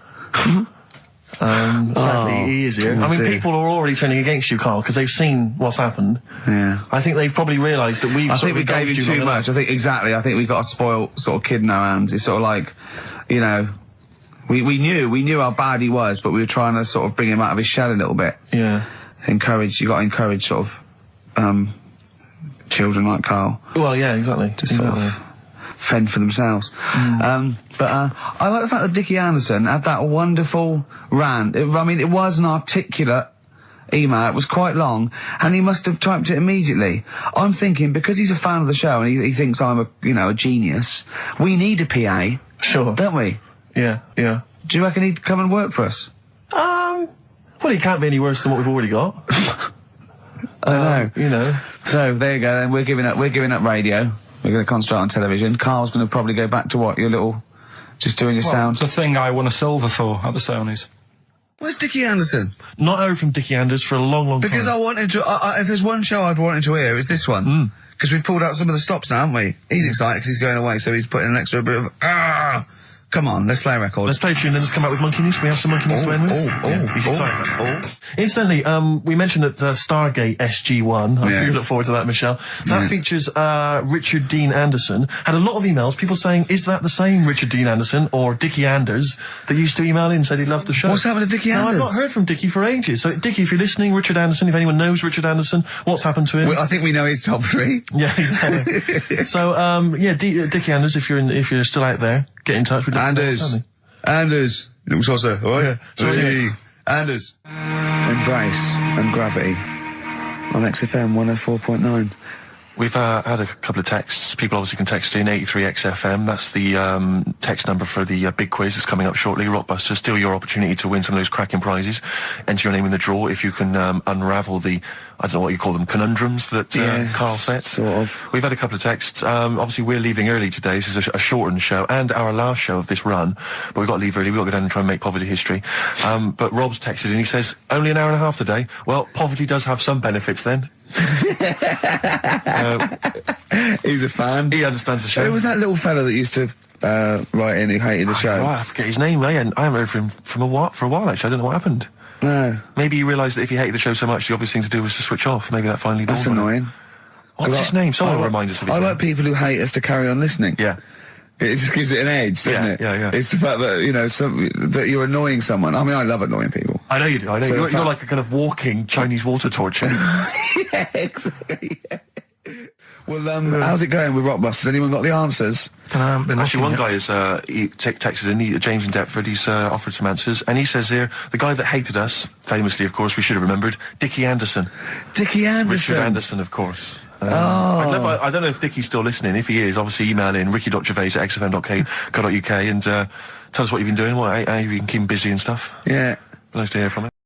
Sadly, he is here. I mean, people are already turning against you, Karl, because they've seen what's happened. Yeah. I think they've probly realised that we've I think we gave you too much. I think we got a spoiled sort of kid in our hands. It's sort of like, we knew how bad he was, but we were trying to sort of bring him out of his shell a little bit. Yeah. You got to encourage sort of, children like Karl. Well, yeah, exactly. To sort of fend for themselves. I like the fact that Dickie Anderson had that wonderful rant. It was an articulate email. It was quite long, and he must have typed it immediately. I'm thinking, because he's a fan of the show and he thinks I'm a genius, we need a PA. Sure. Don't we? Yeah. Do you reckon he'd come and work for us? Well, he can't be any worse than what we've already got. I know. So, there you go then. We're giving up radio. We're going to concentrate on television. Karl's going to probably go back to what? Just doing your sound? The thing I won a silver for at the Sonys. Where's Dickie Anderson? Not heard from Dickie Anders for a long, long time. Because I wanted to... if there's one show I'd wanted to hear, it's this one. Because we've pulled out some of the stops now, haven't we? He's excited because he's going away, so he's putting an extra bit of... Come on, let's play a record. Let's play a tune, then let's come out with Monkey News. We have some Monkey News to end with. He's excited. Incidentally, we mentioned that Stargate SG-1, I'm sure you look forward to that, Michelle. That features Richard Dean Anderson. Had a lot of emails, people saying, is that the same Richard Dean Anderson or Dickie Anders that used to email in and said he loved the show? What's happened to Dickie Anders? I've not heard from Dickie for ages. So, Dickie, if you're listening, Richard Anderson, if anyone knows Richard Anderson, what's happened to him? I think we know his top 3. Yeah, exactly. So, Dickie Anders, if you're still out there, get in touch with Anders. Little saucer, alright? Yeah. Anders. Embrace and Gravity on XFM 104.9. We've had a couple of texts. People obviously can text in 83XFM. That's the text number for the big quiz that's coming up shortly. Rockbusters, still your opportunity to win some of those cracking prizes. Enter your name in the draw if you can unravel the, I don't know what you call them, conundrums that Karl set. Sort of. We've had a couple of texts. Obviously, we're leaving early today. This is a shortened show and our last show of this run. But we've got to leave early. We've got to go down and try and make poverty history. But Rob's texted in. He says, only an hour and a half today. Well, poverty does have some benefits then. He's a fan. He understands the show. Who was that little fella that used to write in who hated the show? I forget his name. I haven't heard from him for a while, actually. I don't know what happened. No. Maybe he realised that if he hated the show so much, the obvious thing to do was to switch off. Maybe that finally dawned That's on him. annoying. What's his name? Someone will remind us of his I name. like people who hate us to carry on listening. Yeah. It just gives it an edge, doesn't it? Yeah. It's the fact that, you know, that you're annoying someone. I mean, I love annoying people. I know you do. I know So you're like a kind of walking Chinese water torch. Yeah, exactly. Yeah. Well, how's it going with Rockbusters? Anyone got the answers? Actually, one guy has texted in, James in Deptford, he's offered some answers, and he says here, the guy that hated us, famously, of course, we should have remembered, Dickie Anderson. Dickie Anderson? Richard Anderson, of course. I don't know if Dickie's still listening. If he is, obviously email in ricky.gervais@xfm.co.uk and tell us what you've been doing, how you've been keeping busy and stuff. Yeah. Nice to hear from him.